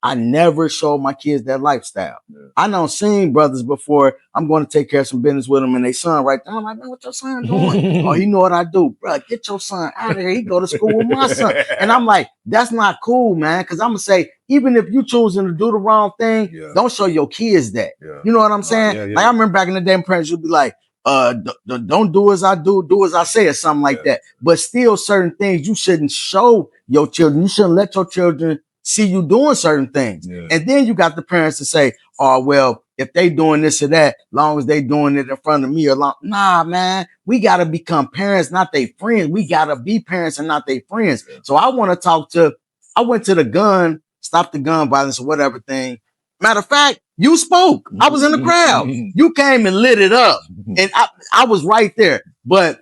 I never showed my kids that lifestyle. Yeah. I done seen brothers before. I'm going to take care of some business with them, and they son right there. I'm like, man, what your son doing? Oh, he know what I do, bro. Get your son out of here. He go to school with my son, and I'm like, that's not cool, man. Because I'm gonna say, even if you choosing to do the wrong thing, Yeah. don't show your kids that. Yeah. You know what I'm saying? Yeah, yeah. Like I remember back in the day, my parents would be like, don't do as I do, do as I say, or something like that. But still, certain things you shouldn't show your children. You shouldn't let your children see you doing certain things. Yeah. And then you got the parents to say, oh, well, if they doing this or that, long as they doing it in front of me or long, nah, man, we got to become parents, not they friends. We got to be parents and not they friends. Yeah. So I went to the stop the gun violence or whatever thing. Matter of fact, you spoke. I was in the crowd. You came and lit it up. And I was right there. But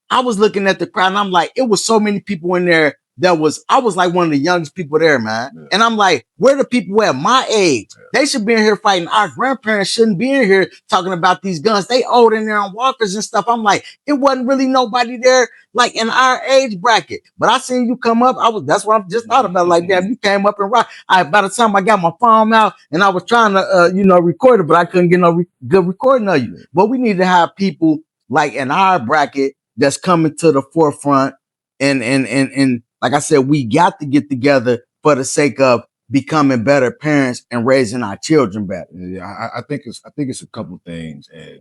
I was looking at the crowd and I'm like, it was so many people in there I was like one of the youngest people there, man. Yeah. And I'm like, where the people at my age? Yeah. They should be in here fighting. Our grandparents shouldn't be in here talking about these guns. They old in there on walkers and stuff. I'm like, it wasn't really nobody there like in our age bracket. But I seen you come up. That's what I just thought about. Like, damn, you came up and rock. By the time I got my phone out and I was trying to, record it, but I couldn't get no good recording of you. But we need to have people like in our bracket that's coming to the forefront, and like I said, we got to get together for the sake of becoming better parents and raising our children better. Yeah, I think it's a couple of things, and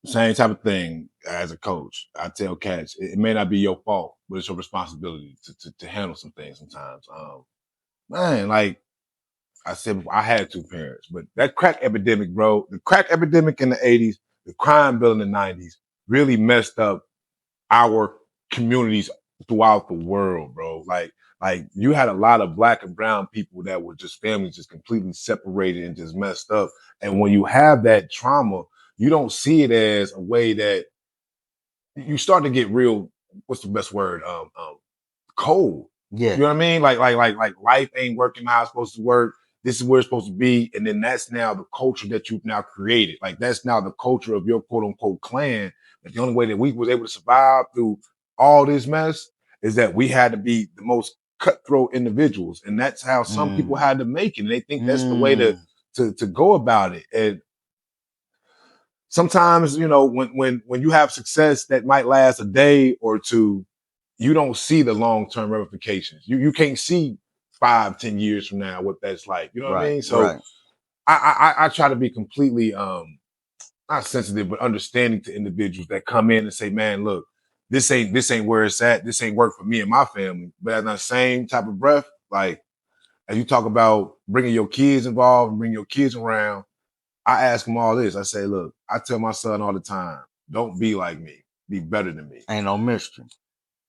same type of thing as a coach. I tell cats, it may not be your fault, but it's your responsibility to handle some things sometimes. Man, like I said, I had two parents, but that crack epidemic, bro, the crack epidemic in the 80s, the crime bill in the 90s really messed up our communities throughout the world, bro. Like you had a lot of Black and brown people that were just families just completely separated and just messed up. And when you have that trauma, you don't see it as a way that you start to get real, what's the best word? Cold. Yeah. You know what I mean? Like life ain't working how it's supposed to work. This is where it's supposed to be. And then that's now the culture that you've now created. Like that's now the culture of your quote unquote clan. But the only way that we was able to survive through all this mess is that we had to be the most cutthroat individuals. And that's how some people had to make it. And they think that's the way to go about it. And sometimes, when you have success that might last a day or two, you don't see the long-term ramifications. You can't see 5-10 years from now what that's like. You know what I mean? So I try to be completely not sensitive, but understanding to individuals that come in and say, man, look, this ain't where it's at. This ain't work for me and my family. But in that same type of breath, like as you talk about bringing your kids involved and bringing your kids around, I ask them all this. I say, look, I tell my son all the time, don't be like me. Be better than me. Ain't no mystery.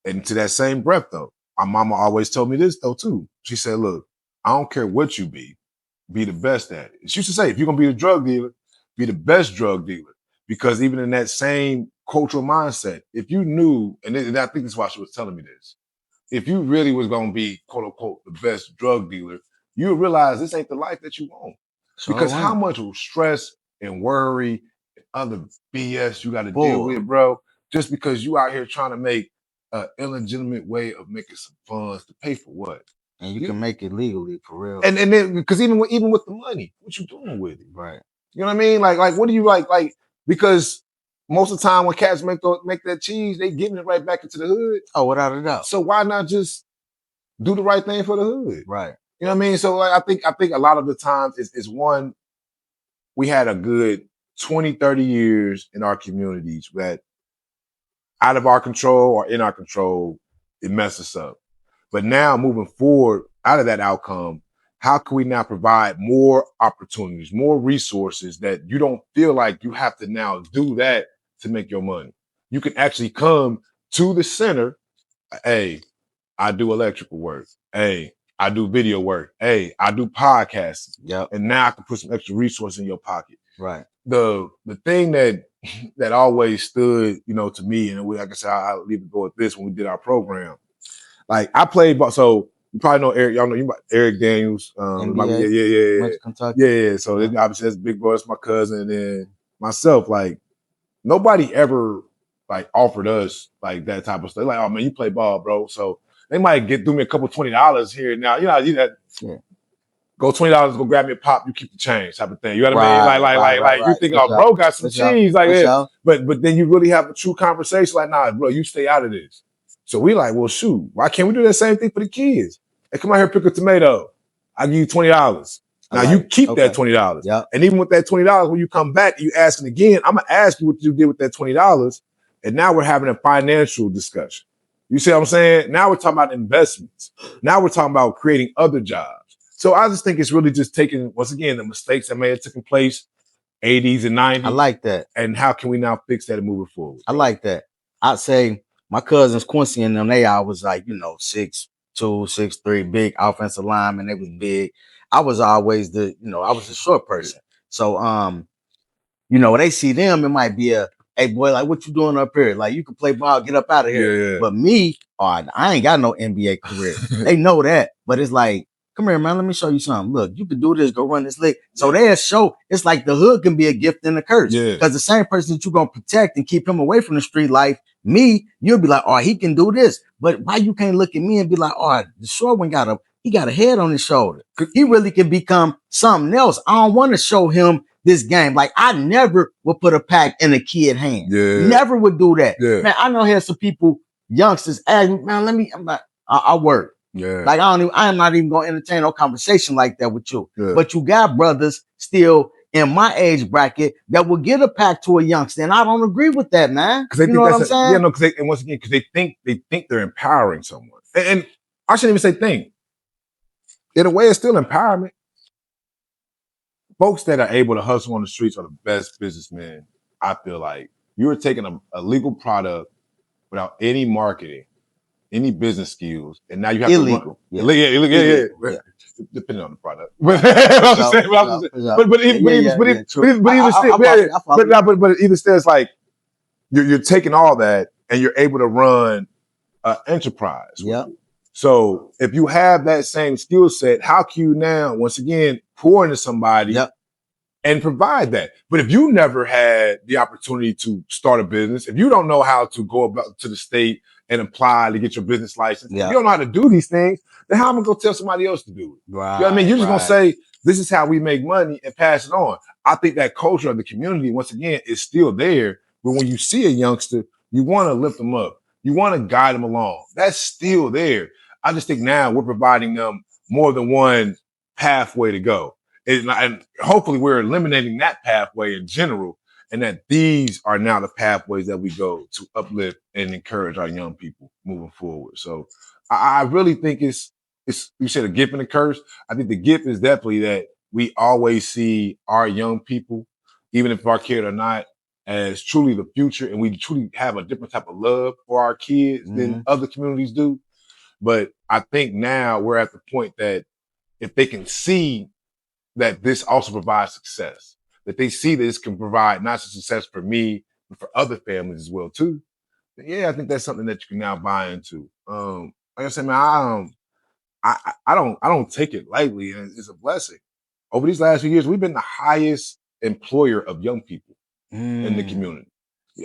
And to that same breath, though, my mama always told me this, though, too. She said, look, I don't care what you be the best at it. She used to say, if you're going to be a drug dealer, be the best drug dealer. Because even in that same cultural mindset, if you knew, and I think that's why she was telling me this, if you really was going to be, quote unquote, the best drug dealer, you would realize this ain't the life that you want. Because how much stress and worry and other BS you got to deal with, bro, just because you out here trying to make an illegitimate way of making some funds to pay for what? And you can make it legally for real. And then because even with the money, what you doing with it? Right. You know what I mean? Like what do you like? Because most of the time when cats make that cheese, they giving it right back into the hood. Oh, without a doubt. So why not just do the right thing for the hood? Right. You know what I mean? So like, I think a lot of the times is one, we had a good 20, 30 years in our communities that out of our control or in our control, it messes us up. But now moving forward out of that outcome, how can we now provide more opportunities, more resources that you don't feel like you have to now do that to make your money? You can actually come to the center. Hey, I do electrical work. Hey, I do video work. Hey, I do podcasts. Yep. And now I can put some extra resource in your pocket. Right. The thing that always stood, to me, and like I said, I'll leave it go with this when we did our program. Like I played ball, so you probably know Eric. Y'all know Eric Daniels. NBA, went to Kentucky. Yeah. So obviously that's big bro. That's my cousin, and then myself. Like nobody ever like offered us like that type of stuff. Like, oh man, you play ball, bro. So they might do me a couple $20 here and now. You know, go $20, go grab me a pop, you keep the change type of thing. You know what I mean? Like you think, oh, bro got some cheese like that. But then you really have a true conversation like, nah, bro, you stay out of this. So we like, well, shoot, why can't we do that same thing for the kids? Hey, come out here, pick a tomato. I'll give you $20. Now you keep that $20. Yep. And even with that $20, when you come back, you asking again, I'm gonna ask you what you did with that $20. And now we're having a financial discussion. You see what I'm saying? Now we're talking about investments. Now we're talking about creating other jobs. So I just think it's really just taking, once again, the mistakes that may have taken place 80s and 90s. I like that. And how can we now fix that and move it forward? I like that. I'd say my cousins Quincy and them, they all was like, 6'2", 6'3", big offensive linemen. They was big. I was always I was a short person. So they see them, it might be hey boy, like what you doing up here? Like you can play ball, get up out of here. Yeah. But me, I ain't got no NBA career. They know that, but it's like, come here, man. Let me show you something. Look, you can do this. Go run this league. So they'll show. It's like the hood can be a gift and a curse. Yeah. Because the same person that you're gonna protect and keep him away from the street life, me, you'll be like, oh, he can do this. But why you can't look at me and be like, oh, the short one got a head on his shoulder. He really can become something else. I don't want to show him this game. Like I never would put a pack in a kid hand. Yeah. Never would do that. Yeah. Man, I know here's some people, youngsters, ask me, man, I work. Yeah. Like I am not even gonna entertain no conversation like that with you. Yeah. But you got brothers still in my age bracket that will get a pack to a youngster, and I don't agree with that, man. Because they think what I'm saying? Yeah, no. Because they think they're empowering someone, and I shouldn't even say think. In a way, it's still empowerment. Folks that are able to hustle on the streets are the best businessmen. I feel like you're taking a legal product without any marketing, any business skills, and now you have illegal. To run. Yeah. Depending on the product. But even still, it's like you're taking all that and you're able to run an enterprise. Yeah. So if you have that same skill set, how can you now, once again, pour into somebody and provide that? But if you never had the opportunity to start a business, if you don't know how to go about to the state and apply to get your business license, if you don't know how to do these things, then how am I going to tell somebody else to do it? Right, you know what I mean? You're just going to say, this is how we make money and pass it on. I think that culture of the community, once again, is still there. But when you see a youngster, you want to lift them up. You want to guide them along. That's still there. I just think now we're providing them more than one pathway to go. And hopefully we're eliminating that pathway in general, and that these are now the pathways that we go to uplift and encourage our young people moving forward. So I really think it's you said a gift and a curse. I think the gift is definitely that we always see our young people, even if our kid or not, as truly the future, and we truly have a different type of love for our kids than other communities do. But I think now we're at the point that if they can see that this also provides success, that they see that this can provide not just success for me, but for other families as well too. Yeah, I think that's something that you can now buy into. Like I said, man, I don't take it lightly, and it's a blessing. Over these last few years, we've been the highest employer of young people in the community.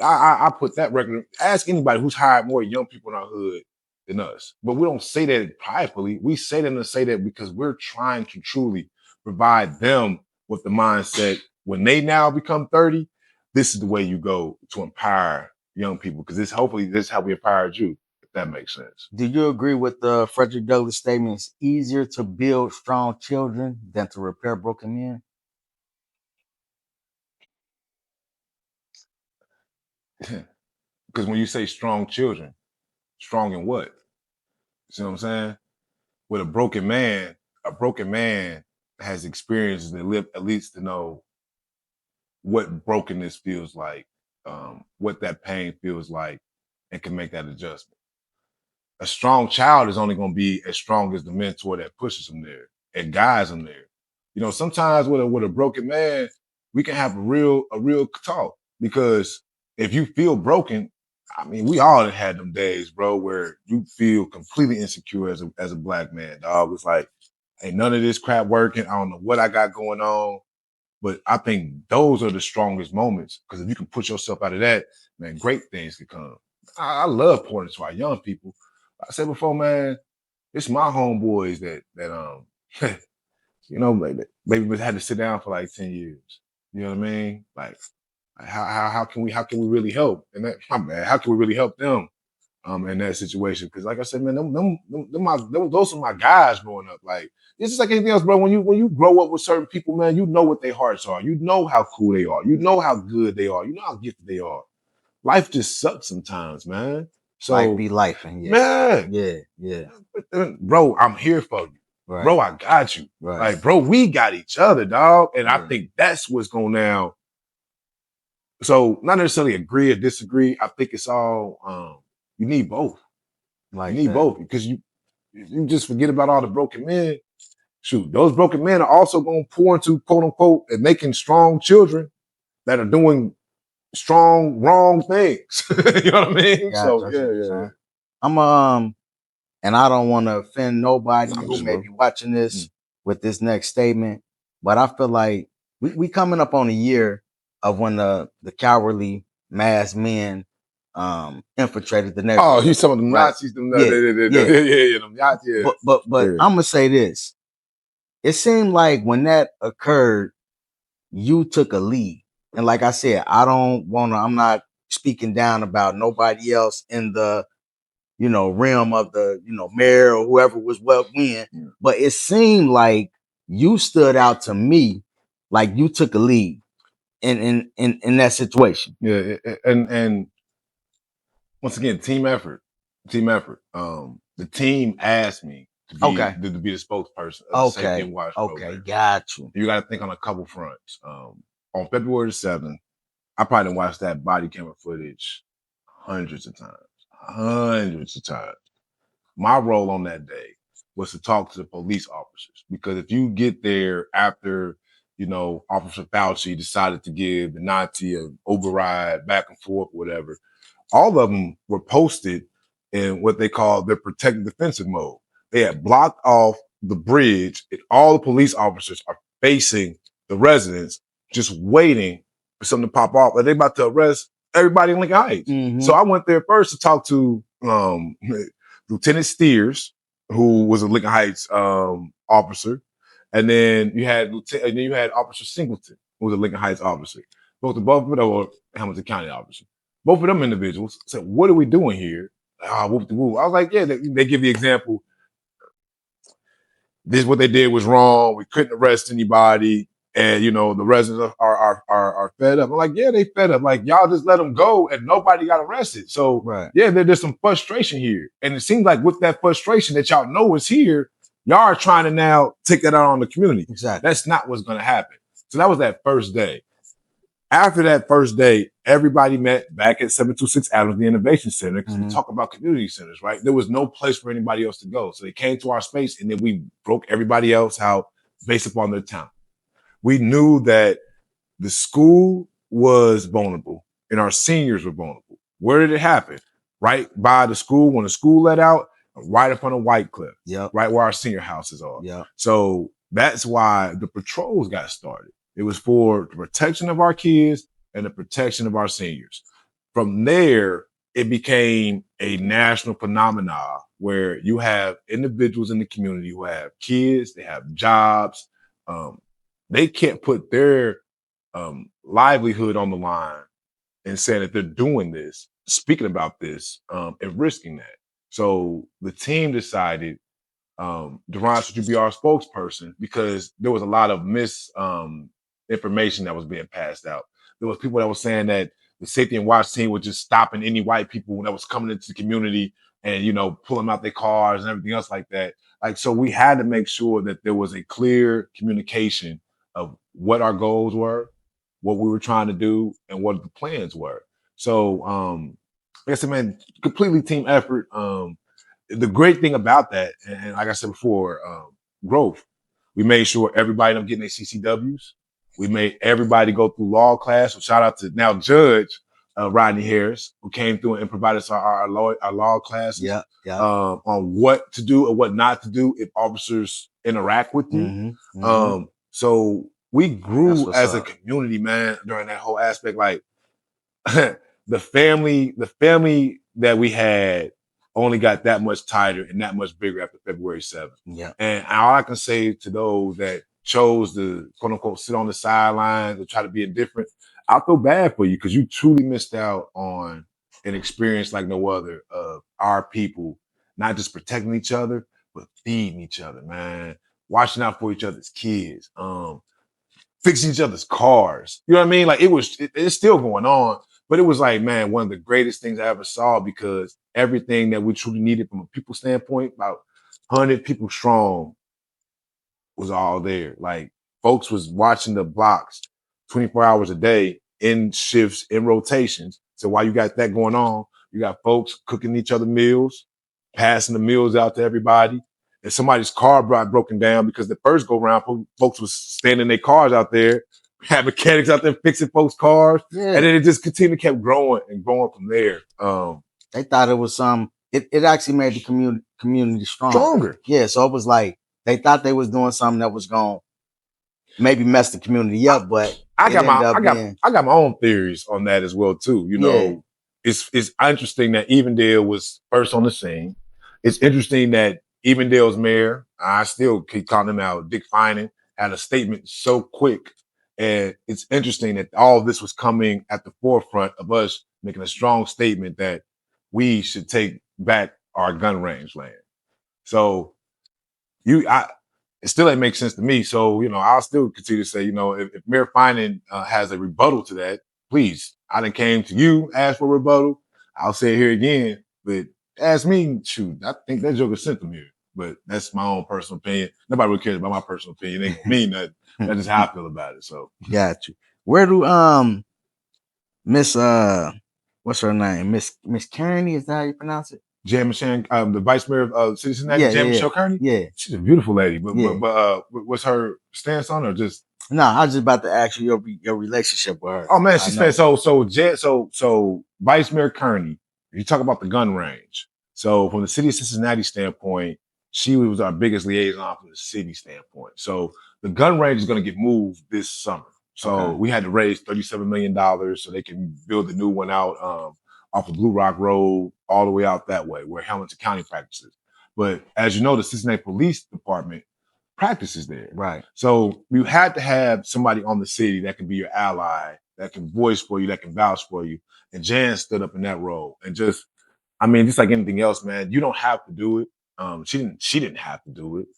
I put that record. Ask anybody who's hired more young people in our hood than us. But we don't say that pridefully. We say that to say that because we're trying to truly provide them with the mindset when they now become 30, this is the way you go to empower young people, because hopefully this is how we empowered you, if that makes sense. Do you agree with Frederick Douglass' statement? It's easier to build strong children than to repair broken men? Because when you say strong children, strong in what? You see what I'm saying? With a broken man, a broken man has experiences and lived at least to know what brokenness feels like, what that pain feels like, and can make that adjustment. A strong child is only going to be as strong as the mentor that pushes them there and guides them there. You know, sometimes with a broken man, we can have a real talk, because if you feel broken, I mean, we all have had them days, bro, where you feel completely insecure as a black man, dog. It's like, ain't none of this crap working. I don't know what I got going on. But I think those are the strongest moments, because if you can put yourself out of that, man, great things can come. I love pointing to our young people. I said before, man, it's my homeboys that you know, maybe had to sit down for like 10 years. You know what I mean? Like how can we really help? And that, man, how can we really help them in that situation? Because like I said, man, those are my guys growing up. Like, it's just like anything else, bro. When you grow up with certain people, man, you know what their hearts are. You know how cool they are. You know how good they are. You know how gifted they are. Life just sucks sometimes, man. So Life be life, and man, yeah. Bro, I'm here for you. Right. Bro, I got you. Right. Like, bro, we got each other, dog. And I Yeah. think that's what's going now. So not necessarily agree or disagree. I think it's all you need both. Like You need that. both, because you just forget about all the broken men. Shoot, those broken men are also going to pour into, quote unquote, and making strong children that are doing strong wrong things. You know what I mean? Gotcha, So that's what you're yeah. saying. I'm and I don't want to offend nobody I'm who just may wrong. be watching this with this next statement, but I feel like we coming up on a year of when the cowardly masked men infiltrated the Oh, neighborhood. you some of them Right. Nazis, them Yeah, yeah, them Nazis. Yeah. But Yeah. I'm gonna say this. It seemed like when that occurred, you took a lead. And like I said, I'm not speaking down about nobody else in the, realm of the, mayor or whoever was well win. Yeah. But it seemed like you stood out to me, like you took a lead in that situation. Yeah, and once again, team effort. The team asked me to be Okay. to be the spokesperson of the Safety and Watch program. Got you. You got to think on a couple fronts. On February 7th, I probably done watched that body camera footage hundreds of times. My role on that day was to talk to the police officers, because if you get there after, Officer Fauci decided to give the Nazi an override back and forth, whatever, all of them were posted in what they call their protective defensive mode. They had blocked off the bridge, and all the police officers are facing the residents, just waiting for something to pop off. Like, they about to arrest everybody in Lincoln Heights. Mhm. So I went there first to talk to Lieutenant Steers, who was a Lincoln Heights officer, and then you had Officer Singleton, who was a Lincoln Heights officer. Both of them were Hamilton County officers. Both of them individuals said, "What are we doing here?" Whoop de whoop. I was like, "Yeah." They give the example. This is what they did was wrong. We couldn't arrest anybody, and the residents are fed up. I'm like, "Yeah, they fed up. Like, y'all just let them go, and nobody got arrested." So Right. yeah, there's some frustration here, and it seems like with that frustration that y'all know is here, y'all are trying to now take that out on the community. Exactly. That's not what's going to happen. So that was that first day. After that first day, everybody met back at 726 Adams, the Innovation Center, because we talk about community centers, right? There was no place for anybody else to go. So they came to our space, and then we broke everybody else out based upon their talent. We knew that the school was vulnerable and our seniors were vulnerable. Where did it happen? Right by the school, when the school let out, right up on a White Cliff, right where our senior houses are. Yep. So that's why the patrols got started. It was for the protection of our kids and the protection of our seniors. From there, it became a national phenomenon where you have individuals in the community who have kids, they have jobs. They can't put their livelihood on the line and saying that they're doing this, speaking about this, and risking that. So the team decided, Deron, should you be our spokesperson? Because there was a lot of information that was being passed out. There was people that were saying that the Safety and Watch team was just stopping any white people that was coming into the community and, pull them out their cars and everything else like that. Like, so we had to make sure that there was a clear communication of what our goals were, what we were trying to do, and what the plans were. So, like I said, man, completely team effort. The great thing about that, and like I said before, growth. We made sure everybody ended up getting their CCWs. We made everybody go through law class. So shout out to now Judge Rodney Harris, who came through and provided us our law classes on what to do and what not to do if officers interact with you. So we grew as a community, man, during that whole aspect. Like the family that we had only got that much tighter and that much bigger after February 7th. Yeah. And all I can say to those that chose to quote unquote sit on the sidelines or try to be indifferent, I feel bad for you because you truly missed out on an experience like no other of our people, not just protecting each other, but feeding each other, man. Watching out for each other's kids, fixing each other's cars. You know what I mean? Like it's still going on. But it was like, man, one of the greatest things I ever saw because everything that we truly needed from a people standpoint, about 100 people strong, was all there. Like folks was watching the blocks 24 hours a day in shifts, in rotations. So while you got that going on, you got folks cooking each other meals, passing the meals out to everybody. And somebody's car broken down because the first go round, folks was standing their cars out there, had mechanics out there fixing folks' cars. Yeah. And then it just continued, kept growing and growing from there. They thought it was it actually made the community stronger. Yeah. So it was like, they thought they was doing something that was going to maybe mess the community up, but I got my own theories on that as well too. It's interesting that Evendale was first on the scene. It's interesting that Evendale's mayor, I still keep calling him out, Dick Finan, had a statement so quick. And it's interesting that all of this was coming at the forefront of us making a strong statement that we should take back our gun range land. So it still ain't make sense to me. So, I'll still continue to say, if Mayor Finan has a rebuttal to that, please, I done came to you, asked for a rebuttal. I'll say it here again, but ask me, shoot, I think that joker sent them here. But that's my own personal opinion. Nobody really cares about my personal opinion. It ain't mean that. That's just how I feel about it. So got you. Where do Miss what's her name? Miss Kearney, is that how you pronounce it? Jan Michelle, the vice mayor of City of Cincinnati, Jan Michelle Kearney? Yeah. She's a beautiful lady. But what's her stance on, or just? No, I was just about to ask you your relationship with her. Oh man, she spent so Vice Mayor Kearney, you talk about the gun range. So from the City of Cincinnati standpoint, she was our biggest liaison from the city standpoint. So the gun range is going to get moved this summer. So we had to raise $37 million so they can build the new one out off of Blue Rock Road all the way out that way where Hamilton County practices. But as you know, the Cincinnati Police Department practices there. Right. So you had to have somebody on the city that can be your ally, that can voice for you, that can vouch for you. And Jan stood up in that role and just like anything else, man, you don't have to do it. She didn't have to do it,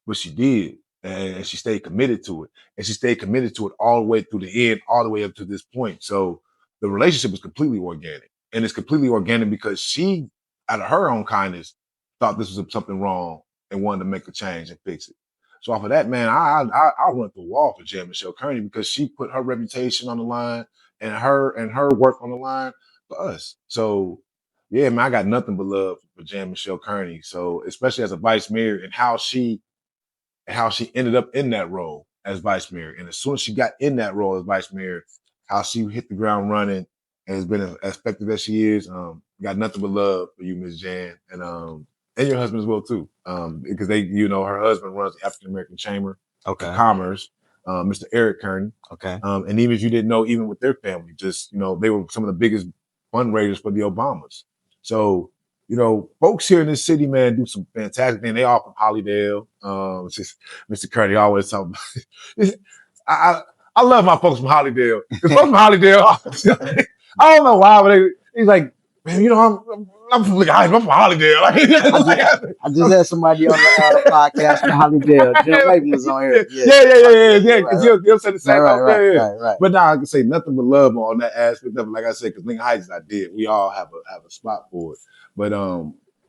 but she did. And she stayed committed to it. And she stayed committed to it all the way through the end, all the way up to this point. So the relationship is completely organic. And it's completely organic because she, out of her own kindness, thought this was something wrong and wanted to make a change and fix it. So off of that, man, I run the wall for Jan Michelle Kearney because she put her reputation on the line and her work on the line for us. So yeah, man, I got nothing but love for Jan Michelle Kearney. So especially as a vice mayor and how she ended up in that role as vice mayor. And as soon as she got in that role as vice mayor, how she hit the ground running and has been as effective as she is. Got nothing but love for you, Ms. Jan, and your husband as well too. Because her husband runs the African American Chamber of Commerce, Mr. Eric Kearney. And even if you didn't know, even with their family, just they were some of the biggest fundraisers for the Obamas. So, folks here in this city, man, do some fantastic things. They all from Hollydale. It's just Mr. Kearney always talking about it. I love my folks from Hollydale. Because folks from Hollydale, I don't know why, but he's like, man, I'm from Hollydale. I just had somebody on the podcast from Hollydale. Jim Layton was on here. Yeah. Because you'll say the same thing. Right. But now I can say nothing but love on that aspect of it. Like I said, because Lincoln Heights, I did. We all have a spot for it. But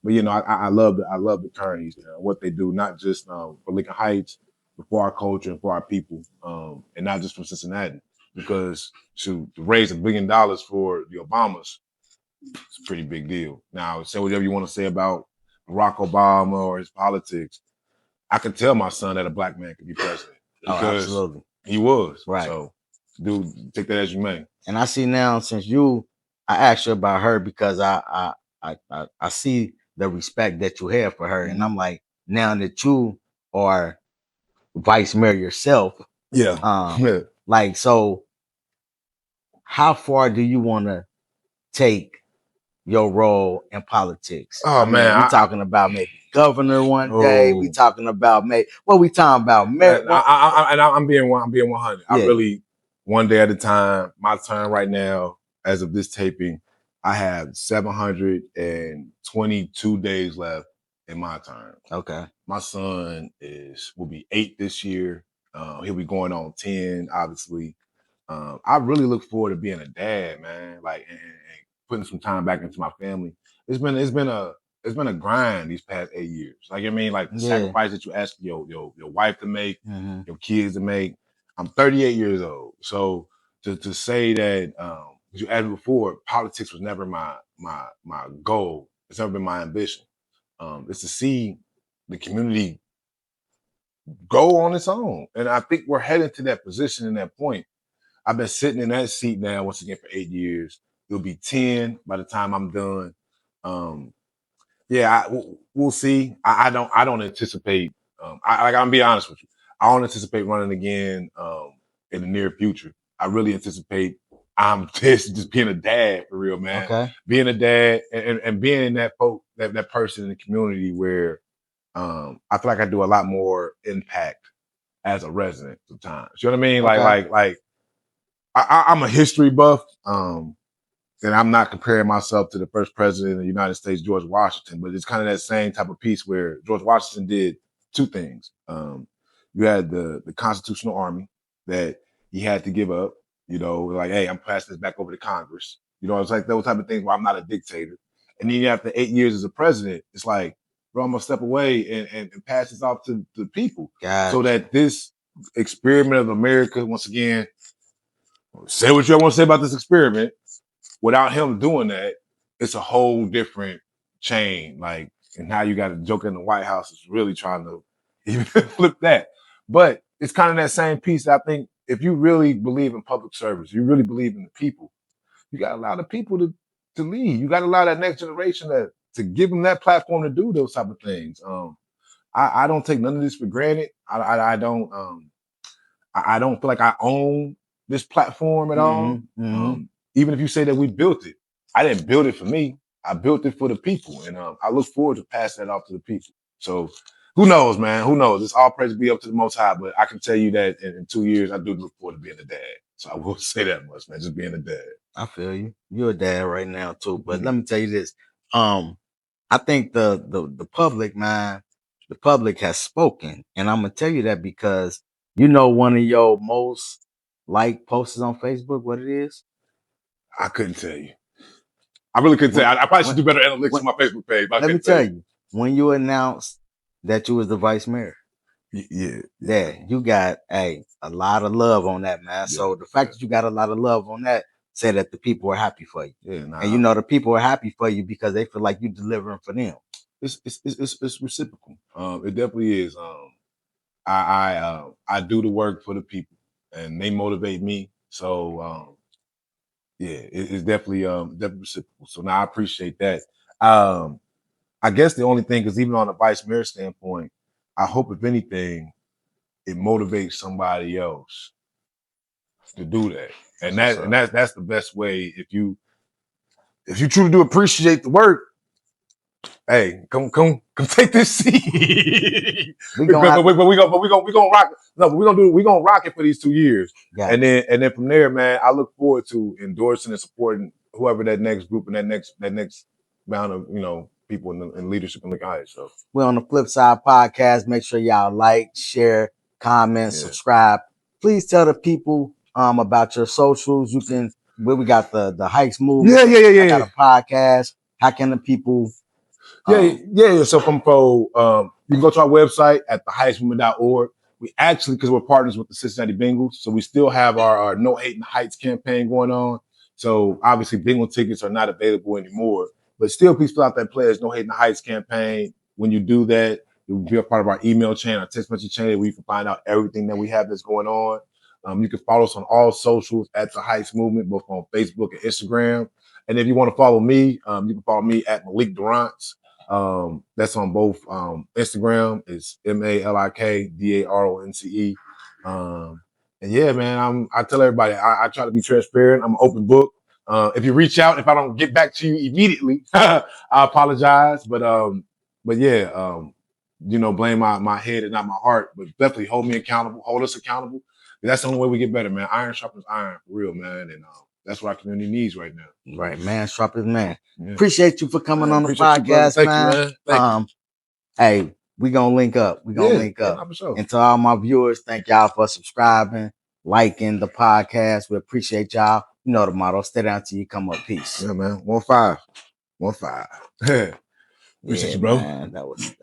But you know, I love the Kearneys, what they do, not just for Lincoln Heights, but for our culture and for our people, and not just from Cincinnati. Because to raise $1 billion for the Obamas, it's a pretty big deal. Now, say whatever you want to say about Barack Obama or his politics. I could tell my son that a black man could be president because absolutely. he was. Right. So, dude, take that as you may. And I see now, since I asked you about her because I see the respect that you have for her, and I'm like, now that you are vice mayor yourself, Yeah. like, so how far do you want to take your role in politics? Oh, man, we talking about maybe governor one day. We talking about what we talking about? I'm being 100. Yeah. I really, one day at a time. My turn right now, as of this taping, I have 722 days left in my term. Okay. My son will be 8 this year. He'll be going on 10, obviously. I really look forward to being a dad, man. Like, and putting some time back into my family. It's been a grind these past 8 years. Like, I mean, like the sacrifice that you ask your wife to make, your kids to make. I'm 38 years old. So to say that, you asked me before, politics was never my goal. It's never been my ambition. It's to see the community go on its own. And I think we're heading to that position and that point. I've been sitting in that seat now, once again, for 8 years. It'll be 10 by the time I'm done. We'll see. I don't anticipate. I'm gonna be honest with you. I don't anticipate running again in the near future. I really anticipate I'm just being a dad for real, man. Okay. Being a dad and being that person in the community where I feel like I do a lot more impact as a resident sometimes. You know what I mean? Okay. Like I'm a history buff. And I'm not comparing myself to the first president of the United States, George Washington, but it's kind of that same type of piece where George Washington did two things. You had the Constitutional Army that he had to give up, like, hey, I'm passing this back over to Congress. It's like those type of things where I'm not a dictator. And then after 8 years as a president, it's like, bro, I'm gonna step away and pass this off to the people. Gotcha. So that this experiment of America, once again, say what you want to say about this experiment. Without him doing that, it's a whole different chain. Like, and now you got a joker in the White House is really trying to even flip that. But it's kind of that same piece. I think if you really believe in public service, you really believe in the people, you got to allow the people to lead. You got to allow that next generation to give them that platform to do those type of things. I don't take none of this for granted. I don't feel like I own this platform at all. Even if you say that we built it, I didn't build it for me. I built it for the people. And I look forward to passing that off to the people. So who knows, man? Who knows? It's all praise be up to the Most High. But I can tell you that in 2 years, I do look forward to being a dad. So I will say that much, man. Just being a dad. I feel you. You're a dad right now, too. But let me tell you this. I think the public, man, the public has spoken. And I'm going to tell you that because one of your most liked posts on Facebook, what it is? I couldn't tell you. I really couldn't tell you. I probably should do better analytics on my Facebook page. Let me tell you, when you announced that you was the vice mayor, you got a lot of love on that, man. So the fact that you got a lot of love on that said that the people are happy for you. And the people are happy for you because they feel like you're delivering for them. It's reciprocal. It definitely is. I do the work for the people, and they motivate me. So it's definitely reciprocal. So now I appreciate that. I guess the only thing is, even on a vice mayor standpoint, I hope if anything, it motivates somebody else to do that. And that's the best way. If you truly do appreciate the work, hey, come take this seat. we gonna rock. No, we're gonna rock it for these 2 years. And then from there, man, I look forward to endorsing and supporting whoever that next group and that next round of people in leadership in the guys. So we're on the FlipSide Podcast. Make sure y'all like, share, comment, subscribe. Please tell the people about your socials. You can. We got the Hikes movement. Yeah. Got a podcast. How can the people Yeah. So you can go to our website at theheightsmovement.org. We actually, because we're partners with the Cincinnati Bengals, so we still have our No Hate in the Heights campaign going on. So obviously, Bengal tickets are not available anymore, but still, please fill out that Players No Hate in the Heights campaign. When you do that, you'll be a part of our email chain, our text message chain, where you can find out everything that we have that's going on. You can follow us on all socials at the Heights Movement, both on Facebook and Instagram. And if you want to follow me, you can follow me at Malik Durrance. That's on both Instagram. It's MalikDaronce. And yeah, man, I tell everybody I try to be transparent. I'm an open book. If you reach out, if I don't get back to you immediately, I apologize. But yeah, blame my head and not my heart. But definitely hold me accountable, hold us accountable. That's the only way we get better, man. Iron sharpens iron, for real, man. And that's what our community needs right now. Right, man. Sharpest man. Yeah. Appreciate you for coming on the podcast, man. Hey, we gonna link up. For sure. And to all my viewers, thank y'all for subscribing, liking the podcast. We appreciate y'all. You know the motto: stay down till you come up. Peace. Yeah, man. 1-5. 1-5. Appreciate you, bro. Man, that was